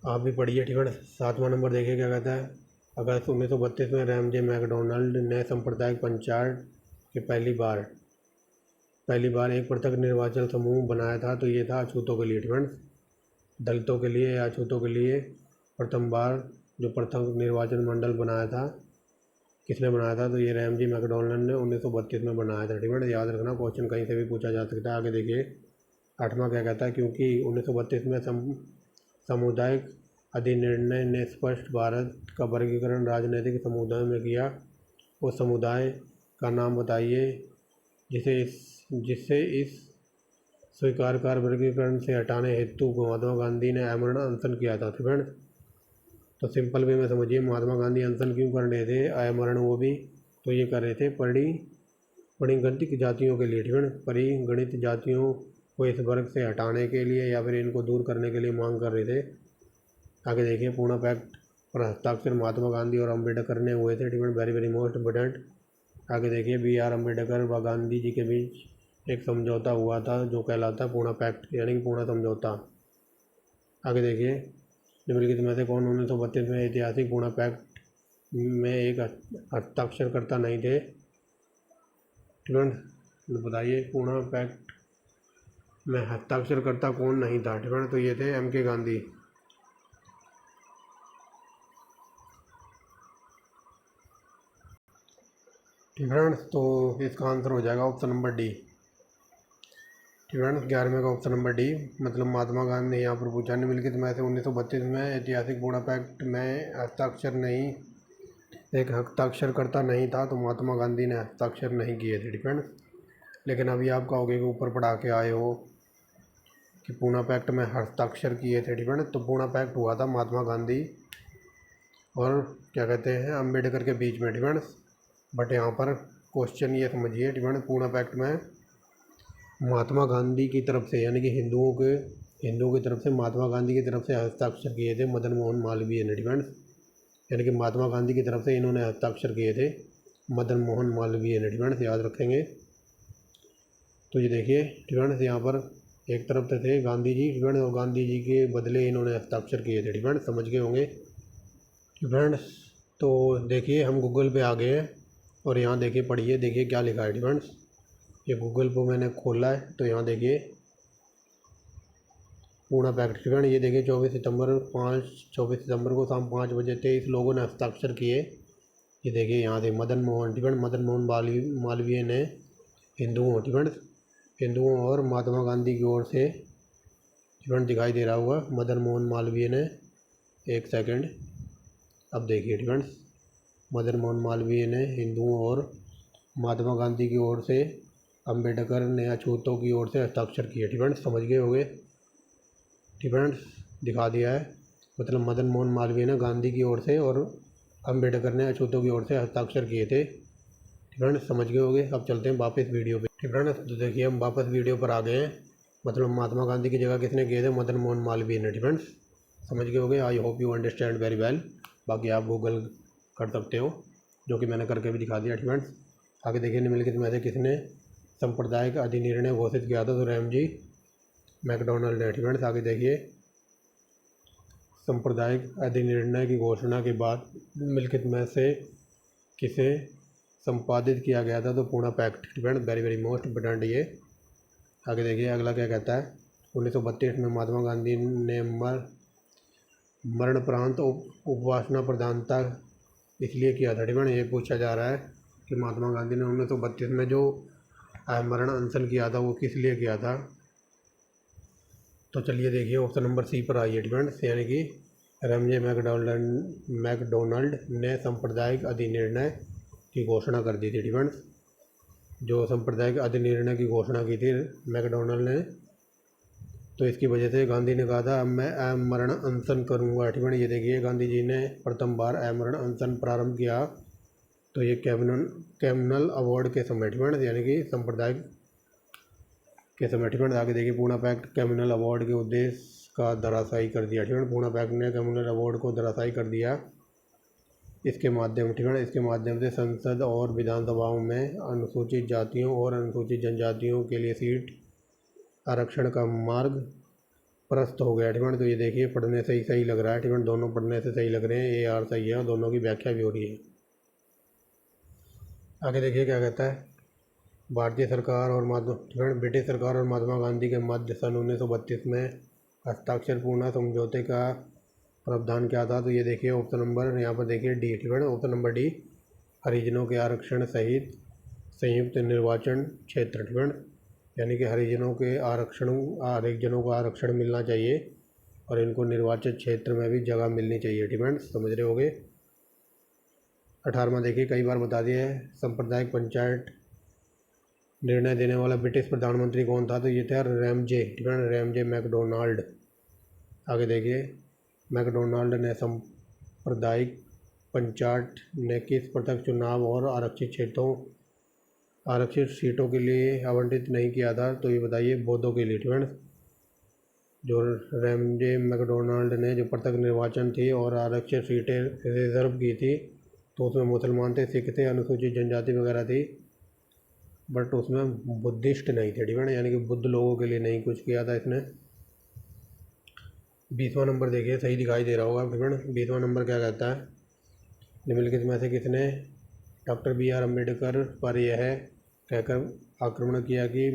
आप भी पढ़िए डिपेंड। 7वां नंबर देखिए क्या कहता है, अगस्त 1932 में रैमजे मैकडोनाल्ड ने सांप्रदायिक पंचायत के पहली बार एक पृथक निर्वाचन समूह बनाया था, तो ये था अछूतों के लिए डिपेंड। दलितों के लिए या अछूतों के लिए प्रथम बार जो पृथक निर्वाचन मंडल बनाया था, किसने बनाया था, तो ये रैमजे मैकडोनाल्ड ने 1932 में बनाया था डिपेंड। याद रखना, क्वेश्चन कहीं से भी पूछा जा सकता है। आगे देखिए 8वां क्या कहता है, क्योंकि 1932 में सामुदायिक अधिनिर्णय ने स्पष्ट भारत का वर्गीकरण राजनीतिक समुदाय में किया, उस समुदाय का नाम बताइए जिससे इस स्वीकार वर्गीकरण से हटाने हेतु महात्मा गांधी ने आमरण अनशन किया था डिपेंड। तो सिंपल वे में समझिए, महात्मा गांधी अनशन क्यों कर रहे थे, आमरण वो भी, तो ये कर रहे थे परिगणित जातियों के लिए डिपेंड। परिगणित जातियों को इस वर्ग से हटाने के लिए या फिर इनको दूर करने के लिए मांग कर रहे थे। आगे देखिए, पूना पैक्ट पर हस्ताक्षर महात्मा गांधी और अम्बेडकर ने हुए थे depend, very very most important. आगे देखिए, बी आर अम्बेडकर व गांधी जी के बीच एक समझौता हुआ था जो कहलाता है पूना पैक्ट, यानी कि पूना समझौता। आगे देखिए, निम्नलिखित में से कौन 1932 में ऐतिहासिक पूना पैक्ट में एक हस्ताक्षरकर्ता नहीं थे डिपेंड। बताइए पूना पैक्ट में हस्ताक्षरकर्ता कौन नहीं था डिपेंड, तो ये थे एम के गांधी डिपेंड। तो इसका आंसर हो जाएगा ऑप्शन नंबर डी डिपेंड। 11वें का ऑप्शन नंबर डी, मतलब महात्मा गांधी ने यहाँ पर पूछा, निम्नलिखित में से 1932 में ऐतिहासिक पूना पैक्ट में हस्ताक्षरकर्ता नहीं था, तो महात्मा गांधी ने हस्ताक्षर नहीं किए थे डिपेंड। लेकिन अभी आप कहोगे के ऊपर पढ़ा के आए हो कि पूना पैक्ट में हस्ताक्षर किए थे डिपेंड, तो पूना पैक्ट हुआ था महात्मा गांधी और क्या कहते हैं अम्बेडकर के बीच में डिपेंड। बट यहाँ पर क्वेश्चन ये समझिए डिपेंड, पूना पैक्ट में महात्मा गांधी की तरफ से, यानी कि हिंदुओं के हिंदुओं की तरफ से महात्मा गांधी की तरफ से हस्ताक्षर किए थे मदन मोहन मालवीय ने डिफेंस, यानी कि महात्मा गांधी की तरफ से इन्होंने हस्ताक्षर किए थे मदन मोहन मालवीय ने डिफेंस, याद रखेंगे। तो ये देखिए डिफेंस, यहाँ पर एक तरफ से थे गांधी जी डिफेंस, और गांधी जी के बदले इन्होंने हस्ताक्षर किए थे डिफेंस, समझ गए होंगे डिफेंस। तो देखिए हम गूगल पे आ गए हैं और यहाँ देखिए पढ़िए, देखिए क्या लिखा है डिफेंस। ये गूगल पे मैंने खोला है तो यहाँ देखिए पूरा फैक्ट डिफेंस। ये देखिए 24 सितंबर को शाम 5 बजे 23 लोगों ने हस्ताक्षर किए। ये देखिए यहाँ से मदन मोहन डिफेंस, मदन मोहन मालवीय ने हिंदुओं और महात्मा गांधी की ओर से डिफेंस दिखाई दे रहा होगा मदन मोहन मालवीय ने। एक सेकंड, अब देखिए डिफेंस, मदन मोहन मालवीय ने हिंदुओं और महात्मा गांधी की ओर से, अंबेडकर ने अछूतों की ओर से हस्ताक्षर किए डिफेंस, समझ गए होंगे डिफेंस, दिखा दिया है। मतलब मदन मोहन मालवीय ने गांधी की ओर से और अंबेडकर ने अछूतों की ओर से हस्ताक्षर किए थे डिफेंस, समझ गए होंगे। अब चलते हैं वापस वीडियो पे डिफेंस। तो देखिए हम वापस वीडियो पर आ गए हैं। मतलब महात्मा गांधी की जगह किसने किए थे? मदन मोहन मालवीय ने डिफेंस, समझ गए होंगे। आई hope you understand very well. बाकी आप गूगल कर सकते हो, जो कि मैंने करके भी दिखा दिया डिफेंस। आगे देखिए निम्नलिखित में से किसने सांप्रदायिक अधिनिर्णय घोषित किया था? तो रैमजी मैकडोनाल्ड ने डिफेंस। आगे देखिए सांप्रदायिक अधिनिर्णय की घोषणा के बाद निम्नलिखित में से किसे संपादित किया गया था? तो पूर्ण pact defence, very very most important ये। आगे देखिए अगला क्या कहता है। 1932 में महात्मा गांधी ने मरणोपरांत उपवासना प्रधानता इसलिए किया था डिफेंस। ये पूछा जा रहा है कि महात्मा गांधी ने 1932 में जो मरण अनशन किया था वो किस लिए किया था? तो चलिए देखिए ऑप्शन नंबर सी पर आइए डिफेंस, यानी कि रैमजे मैकडोनाल्ड ने सांप्रदायिक अधिनिर्णय की घोषणा कर दी थी डिफेंस। जो सांप्रदायिक अधिनिर्णय की घोषणा की थी मैकडोनाल्ड ने, तो इसकी वजह से गांधी ने कहा था अब मैं आमरण अनशन करूंगा डिफेंस। ये देखिए गांधी जी ने प्रथम बार आमरण अनशन प्रारंभ किया तो ये कैमनल अवार्ड के समय डिफेंस, यानी कि सांप्रदायिक के समय डिफेंस। आगे देखिए पूर्णा पैक्ट कैमनल अवार्ड के उद्देश्य का धराशायी कर दिया डिफेंस। पूर्णा पैक्ट ने कैमनल अवार्ड को धराशायी कर दिया। इसके माध्यम से संसद और विधानसभाओं में अनुसूचित जातियों और अनुसूचित जनजातियों के लिए सीट आरक्षण का मार्ग प्रशस्त हो गया डिफेंस। तो ये देखिए पढ़ने से ही सही लग रहा है डिफेंस, दोनों पढ़ने से सही लग रहे हैं, ए आर सही है और दोनों की व्याख्या भी हो रही है। आगे देखिए क्या कहता है। ब्रिटिश सरकार और महात्मा गांधी के मध्य सन 1932 में हस्ताक्षरपूर्ण समझौते का प्रावधान क्या था? तो ये देखिए ऑप्शन नंबर यहाँ पर देखिए D defence, option number D, हरिजनों के आरक्षण सहित संयुक्त निर्वाचन क्षेत्र डिफेंस, यानी कि हरिजनों को आरक्षण मिलना चाहिए और इनको निर्वाचन क्षेत्र में भी जगह मिलनी चाहिए डिफेंस, समझ रहे होगे। 18वां देखिए कई बार बता दिया है। सांप्रदायिक पंचायत निर्णय देने वाला ब्रिटिश प्रधानमंत्री कौन था? तो ये था रैमजे मैकडोनाल्ड। आगे देखिए मैकडोनाल्ड ने सांप्रदायिक पंचायत ने किस प्रत्यक्ष चुनाव और आरक्षित सीटों के लिए आवंटित नहीं किया था? तो ये बताइए बौद्धों के लिए डिफेंस। जो रैमजे मैकडोनाल्ड ने जो प्रत्यक्ष निर्वाचन थी और आरक्षित सीटें रिजर्व की थी तो उसमें मुसलमान थे, सिख थे, अनुसूचित जनजाति वगैरह थी, बट उसमें बुद्धिस्ट नहीं थे डिफेंस, यानी कि बुद्ध लोगों के लिए नहीं कुछ किया था इसने। 20वां नंबर देखिए सही दिखाई दे रहा होगा डिफेंस। 20वां नंबर क्या कहता है। निम्नलिखित में से किसने डॉक्टर बी आर अम्बेडकर पर यह कहकर आक्रमण किया कि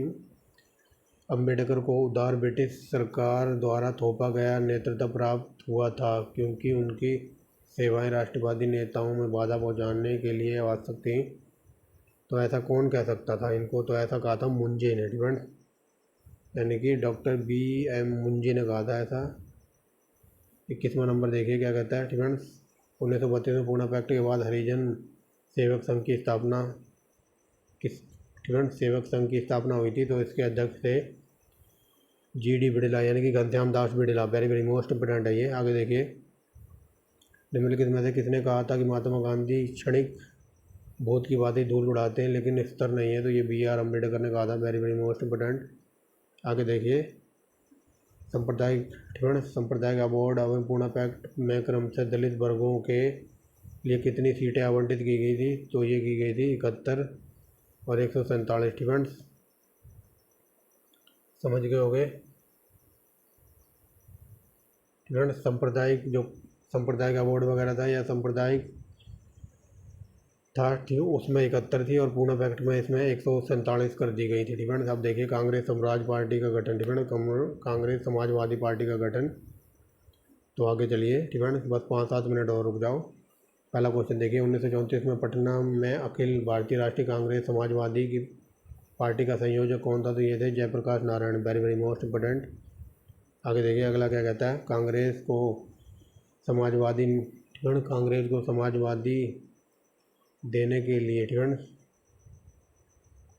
अम्बेडकर को उदार ब्रिटिश सरकार द्वारा थोपा गया नेतृत्व प्राप्त हुआ था क्योंकि उनकी सेवाएं राष्ट्रवादी नेताओं में बाधा पहुंचाने के लिए आवश्यक थीं? तो ऐसा कौन कह सकता था इनको? तो ऐसा कहा था मुंजे ने डिफेंस, यानी कि डॉक्टर बी एम मुंजे ने कहा था ऐसा। 21वां नंबर देखिए क्या कहता है डिफेंस। 1932 में पूर्णा पैक्ट के बाद हरिजन सेवक संघ की स्थापना सेवक संघ की स्थापना हुई थी, तो इसके अध्यक्ष थे GD बिड़ला, यानी कि Ghanshyam Das Birla, very very most important है ये। आगे देखिए निम्नलिखित में से किसने कहा था कि महात्मा गांधी क्षणिक भूत की बातें धूल उड़ाते हैं लेकिन स्तर नहीं है? तो ये बी आर अम्बेडकर ने कहा था, वेरी वेरी मोस्ट इंपोर्टेंट। आगे देखिए सांप्रदायिक अवार्ड एवं पूर्णा पैक्ट में क्रमशः दलित वर्गों के लिए कितनी सीटें आवंटित की गई थी? तो ये की गई थी 71 और 147 स्टूडेंट्स। समझ गए होंगे स्टूडेंट्स। सांप्रदायिक अवार्ड वगैरह था या सांप्रदायिक था ठीक, उसमें 71 थी और पूर्णा पैक्ट में इसमें 147 कर दी गई थी स्टूडेंट्स। अब देखिए कांग्रेस समाज पार्टी का गठन स्टूडेंट, कांग्रेस समाजवादी पार्टी का गठन। तो आगे चलिए स्टूडेंट्स, बस 5-7 मिनट और रुक जाओ। पहला क्वेश्चन देखिए, 1934 में पटना में अखिल भारतीय राष्ट्रीय कांग्रेस समाजवादी की पार्टी का संयोजक कौन था? तो ये थे Jayaprakash Narayan. Very very most important. आगे देखिए अगला क्या कहता है, कांग्रेस को समाजवादी देने के लिए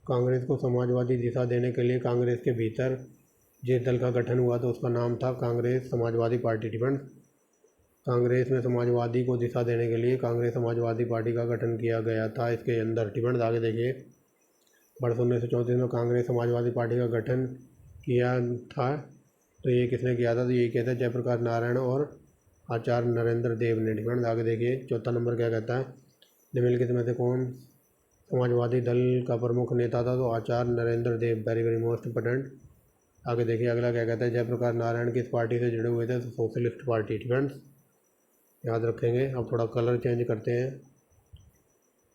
कांग्रेस को समाजवादी दिशा देने के लिए कांग्रेस के भीतर जिस दल का गठन हुआ तो उसका नाम था कांग्रेस समाजवादी पार्टी। कांग्रेस में समाजवादी को दिशा देने के लिए कांग्रेस समाजवादी पार्टी का गठन किया गया था इसके अंदर। आगे देखिए, वर्ष 1934 में कांग्रेस समाजवादी पार्टी का गठन किया था तो ये किसने किया था? तो ये कहता है जयप्रकाश नारायण और आचार्य नरेंद्र देव ने। आगे देखिए चौथा नंबर क्या कहता है, निम्नलिखित में से कौन समाजवादी दल का प्रमुख नेता था? तो Acharya Narendra Dev. Very very most important. आगे देखिए अगला क्या कहता है, जयप्रकाश नारायण किस पार्टी से जुड़े हुए थे? तो सोशलिस्ट पार्टी। याद रखेंगे। अब थोड़ा कलर चेंज करते हैं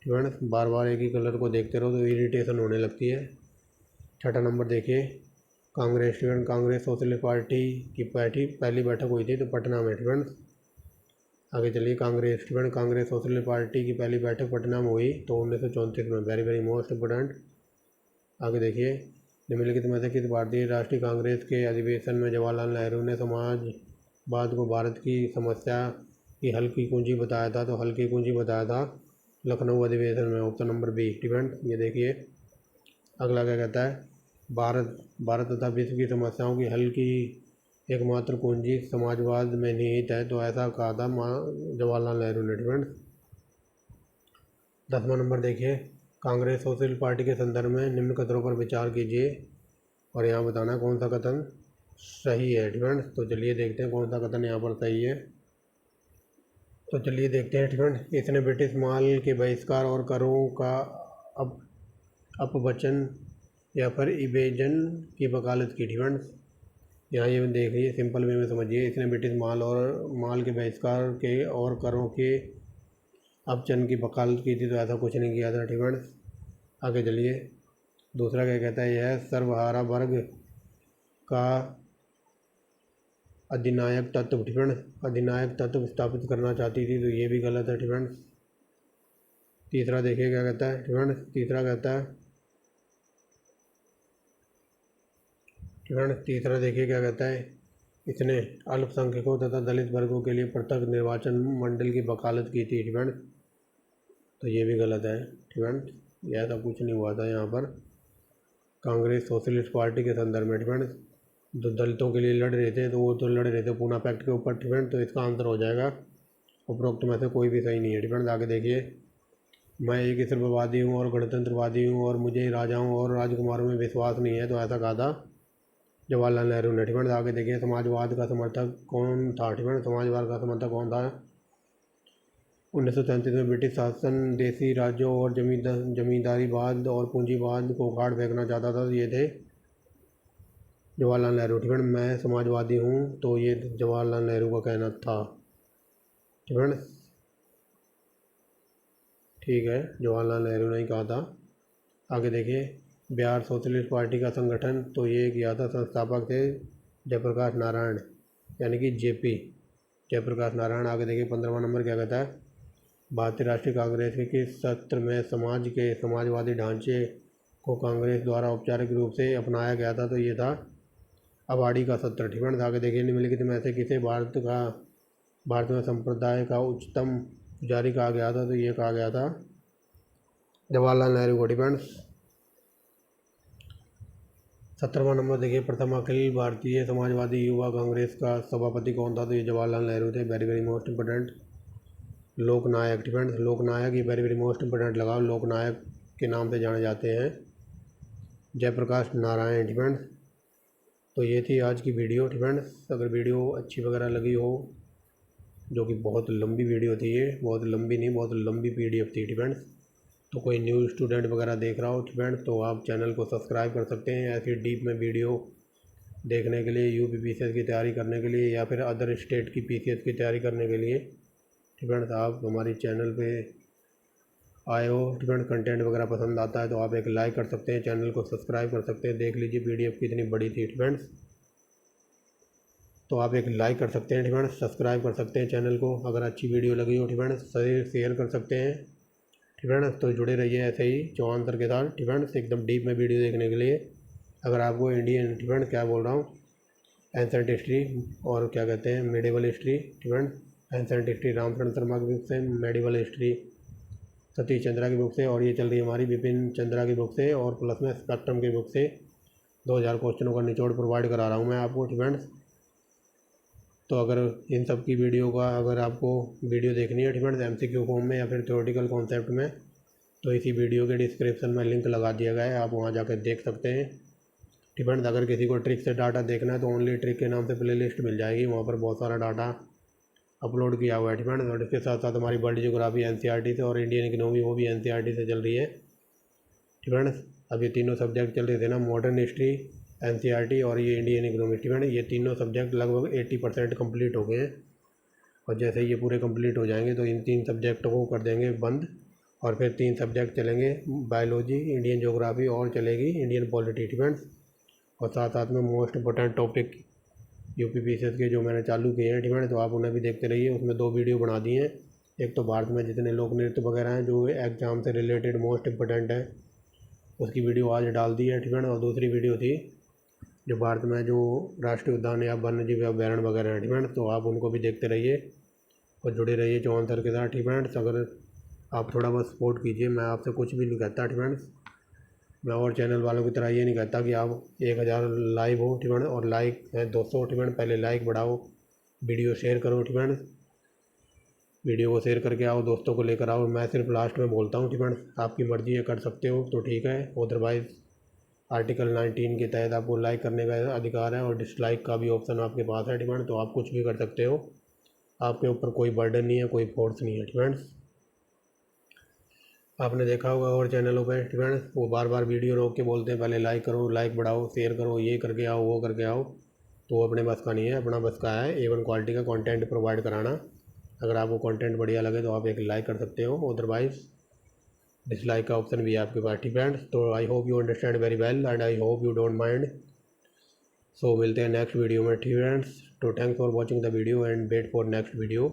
स्टूडेंट्स, बार बार एक ही कलर को देखते रहो तो इरिटेशन होने लगती है। छठा नंबर देखिए, कांग्रेस सोशलिस्ट पार्टी की पहली बैठक हुई थी तो पटना में स्टूडेंट्स। आगे चलिए कांग्रेस सोशलिस्ट पार्टी की पहली बैठक पटना में हुई तो 1934 में। Very very most important. आगे देखिए, निम्नलिखित में से किस भारतीय राष्ट्रीय कांग्रेस के अधिवेशन में जवाहरलाल नेहरू ने समाजवाद को भारत की समस्या की हल की कुंजी बताया था? तो हल की कुंजी बताया था लखनऊ अधिवेशन में। Option number B student. ये देखिए अगला क्या कहता है, भारत तथा विश्व की समस्याओं की हल की एकमात्र कुंजी समाजवाद में निहित है तो ऐसा कहा था जवाहरलाल नेहरू ने। स्टूडेंट 10वां नंबर देखिए, कांग्रेस सोशलिस्ट पार्टी के संदर्भ में निम्न कथनों पर विचार कीजिए और यहाँ बताना कौन सा कथन सही है। स्टूडेंट तो चलिए देखते हैं कौन सा कथन यहाँ पर सही है। तो चलिए देखते हैं स्टूडेंट, इसने ब्रिटिश माल के बहिष्कार और करों का अपवचन या फिर इवेजन की वकालत की। स्टूडेंट यहाँ ये देखिए सिंपल वे में समझिए, इसने ब्रिटिश माल के बहिष्कार के और करों के अपचन की वकालत की थी तो ऐसा कुछ नहीं किया था। स्टूडेंट आगे चलिए, दूसरा क्या कहता है, यह सर्वहारा वर्ग का अधिनायक तत्व स्थापित करना चाहती थी तो ये भी गलत है। स्टूडेंट तीसरा देखिए क्या कहता है, तीसरा देखिए क्या कहता है, इसने अल्पसंख्यकों तथा दलित वर्गों के लिए पृथक निर्वाचन मंडल की वकालत की थी। स्टूडेंट तो ये भी गलत है। स्टूडेंट ऐसा कुछ नहीं हुआ था यहाँ पर कांग्रेस सोशलिस्ट पार्टी के संदर्भ में। स्टूडेंट जो दलितों के लिए लड़ रहे थे तो वो तो लड़ रहे थे पूना पैक्ट के ऊपर। स्टूडेंट तो इसका आंसर हो जाएगा उपरोक्त में से कोई भी सही नहीं है। स्टूडेंट आगे देखिए, मैं एक ईश्वरवादी हूँ और गणतंत्रवादी हूँ और मुझे राजाओं और राजकुमारों में विश्वास नहीं है तो ऐसा कहा था जवाहरलाल नेहरू ने। स्टूडेंट आगे देखिए, समाजवाद का समर्थक कौन था? स्टूडेंट समाजवाद का समर्थक कौन था? 1937 में ब्रिटिश शासन देसी राज्यों और जमींदारीवाद और पूंजीवाद को उखाड़ फेंकना चाहता था तो ये थे जवाहरलाल नेहरू। स्टूडेंट मैं समाजवादी हूँ तो ये जवाहरलाल नेहरू का कहना था। स्टूडेंट ठीक है, जवाहरलाल नेहरू ने ही कहा था। आगे देखिए, बिहार सोशलिस्ट पार्टी का संगठन तो ये किया था, संस्थापक थे जयप्रकाश नारायण यानी कि जेपी जयप्रकाश नारायण। आगे देखिए 15वां नंबर क्या कहता है, भारतीय राष्ट्रीय कांग्रेस के किस सत्र में समाजवादी ढांचे को कांग्रेस द्वारा औपचारिक रूप से अपनाया गया था? तो ये था अवाड़ी का सत्र। स्टूडेंट आगे देखिए, निम्नलिखित में से किसे भारत में संप्रदाय का उच्चतम पुजारी कहा गया था? तो ये कहा गया था जवाहरलाल नेहरू को। स्टूडेंट 17वां नंबर देखिए, प्रथम अखिल भारतीय समाजवादी युवा कांग्रेस का सभापति कौन था? तो ये जवाहरलाल नेहरू थे। Very very most important. Loknayak. Student Loknayak ये वेरी वेरी मोस्ट इम्पोर्टेंट लगाओ, लोकनायक के नाम से जाने जाते हैं जयप्रकाश नारायण। स्टूडेंट तो ये थी आज की वीडियो फ्रेंड्स। अगर वीडियो अच्छी वगैरह लगी हो, जो कि बहुत लंबी वीडियो थी, ये बहुत लंबी नहीं, बहुत लंबी PDF थी फ्रेंड्स। तो कोई न्यू स्टूडेंट वगैरह देख रहा हो फ्रेंड्स, तो आप चैनल को सब्सक्राइब कर सकते हैं ऐसी डीप में वीडियो देखने के लिए, UP PCS की तैयारी करने के लिए या फिर अदर स्टेट की PCS की तैयारी करने के लिए। फ्रेंड्स आप हमारी चैनल पे आए हो फ्रेंड्स, कंटेंट वगैरह पसंद आता है तो आप एक लाइक कर सकते हैं, चैनल को सब्सक्राइब कर सकते हैं। देख लीजिए PDF कितनी बड़ी थी फ्रेंड्स, तो आप एक लाइक कर सकते हैं फ्रेंड्स, सब्सक्राइब कर सकते हैं चैनल को। अगर अच्छी वीडियो लगी हो फ्रेंड्स, शेयर कर सकते हैं फ्रेंड्स। तो जुड़े रहिए ऐसे ही चौहान सर के साथ फ्रेंड्स, एकदम डीप में वीडियो देखने के लिए। अगर आपको इंडियन फ्रेंड्स, क्या बोल रहा हूँ, एंसेंट हिस्ट्री और क्या कहते हैं medieval history friends, ancient history Ramchandra Sharma की बुक से, मेडिवल हिस्ट्री सतीश चंद्रा की बुक से, और ये चल रही है हमारी विपिन चंद्रा की बुक से, और प्लस में स्पेक्ट्रम की बुक से 2000 क्वेश्चनों का निचोड़ प्रोवाइड करा रहा हूँ मैं आपको फ्रेंड्स। तो अगर इन सब की वीडियो का, अगर आपको वीडियो देखनी है फ्रेंड्स MCQ फॉर्म में या फिर थ्योरेटिकल कॉन्सेप्ट में, तो इसी वीडियो के डिस्क्रिप्शन में लिंक लगा दिया गया है, आप वहाँ जाकर देख सकते हैं फ्रेंड्स। अगर किसी को ट्रिक से डाटा देखना है तो ओनली ट्रिक के नाम से प्लेलिस्ट मिल जाएगी, वहाँ पर बहुत सारा डाटा अपलोड किया हुआ है फ्रेंड्स। और इसके साथ साथ हमारी वर्ल्ड ज्योग्राफी NCERT से, और इंडियन इकोनॉमी वो भी NCERT से चल रही है फ्रेंड्स। अब ये तीनों सब्जेक्ट चल रहे थे ना, मॉडर्न हिस्ट्री, NCERT और ये इंडियन इकोनॉमी फ्रेंड्स, ये तीनों सब्जेक्ट लगभग 80% कम्प्लीट हो गए हैं। और जैसे ये पूरे कंप्लीट हो जाएंगे तो इन 3 सब्जेक्ट को कर देंगे बंद, और फिर 3 सब्जेक्ट चलेंगे, बायोलॉजी, इंडियन ज्योग्राफी और चलेगी इंडियन पॉलिटी फ्रेंड्स। और साथ साथ में most important topic UP PCS के जो मैंने चालू किए हैं फ्रेंड्स, तो आप उन्हें भी देखते रहिए। उसमें 2 वीडियो बना दिए हैं, एक तो भारत में जितने लोक नृत्य वगैरह हैं जो एग्ज़ाम से रिलेटेड मोस्ट इम्पोर्टेंट है, उसकी वीडियो आज डाल दी है फ्रेंड्स। और दूसरी वीडियो थी जो भारत में जो राष्ट्रीय उद्यान या वन्य जीव अभ्यारण्य वगैरह है फ्रेंड्स, तो आप उनको भी देखते रहिए और जुड़े रहिए चौहान सर के साथ फ्रेंड्स। अगर आप थोड़ा बहुत सपोर्ट कीजिए, मैं आपसे कुछ भी नहीं कहता फ्रेंड्स, मैं और चैनल वालों की तरह ये नहीं कहता कि आप 1000 लाइव हो फ्रेंड्स, और लाइक है 200 फ्रेंड्स, पहले लाइक बढ़ाओ, वीडियो शेयर करो फ्रेंड्स, वीडियो को शेयर करके आओ, दोस्तों को लेकर आओ। मैं सिर्फ लास्ट में बोलता हूँ फ्रेंड्स, आपकी मर्ज़ी है, कर सकते हो तो ठीक है, अदरवाइज़ आर्टिकल 19 के तहत आपको लाइक करने का अधिकार है और डिसलाइक का भी ऑप्शन आपके पास है फ्रेंड्स, तो आप कुछ भी कर सकते हो, आपके ऊपर कोई बर्डन नहीं है, कोई फोर्स नहीं है फ्रेंड्स। आपने देखा होगा और चैनलों पे फ्रेंड्स, वो बार बार वीडियो रोक के बोलते हैं पहले लाइक करो, लाइक बढ़ाओ, शेयर करो, ये करके आओ, वो करके आओ, तो वो अपने बस का नहीं है। अपना बस का है A1 क्वालिटी का कंटेंट प्रोवाइड कराना। अगर आपको कंटेंट बढ़िया लगे तो आप एक लाइक कर सकते हो, अदरवाइज़ डिसलाइक का ऑप्शन भी है आपके पास फ्रेंड्स। तो I hope you understand very well and I hope you don't mind. So मिलते हैं नेक्स्ट वीडियो में फ्रेंड्स। तो thanks for watching the video and wait for next video.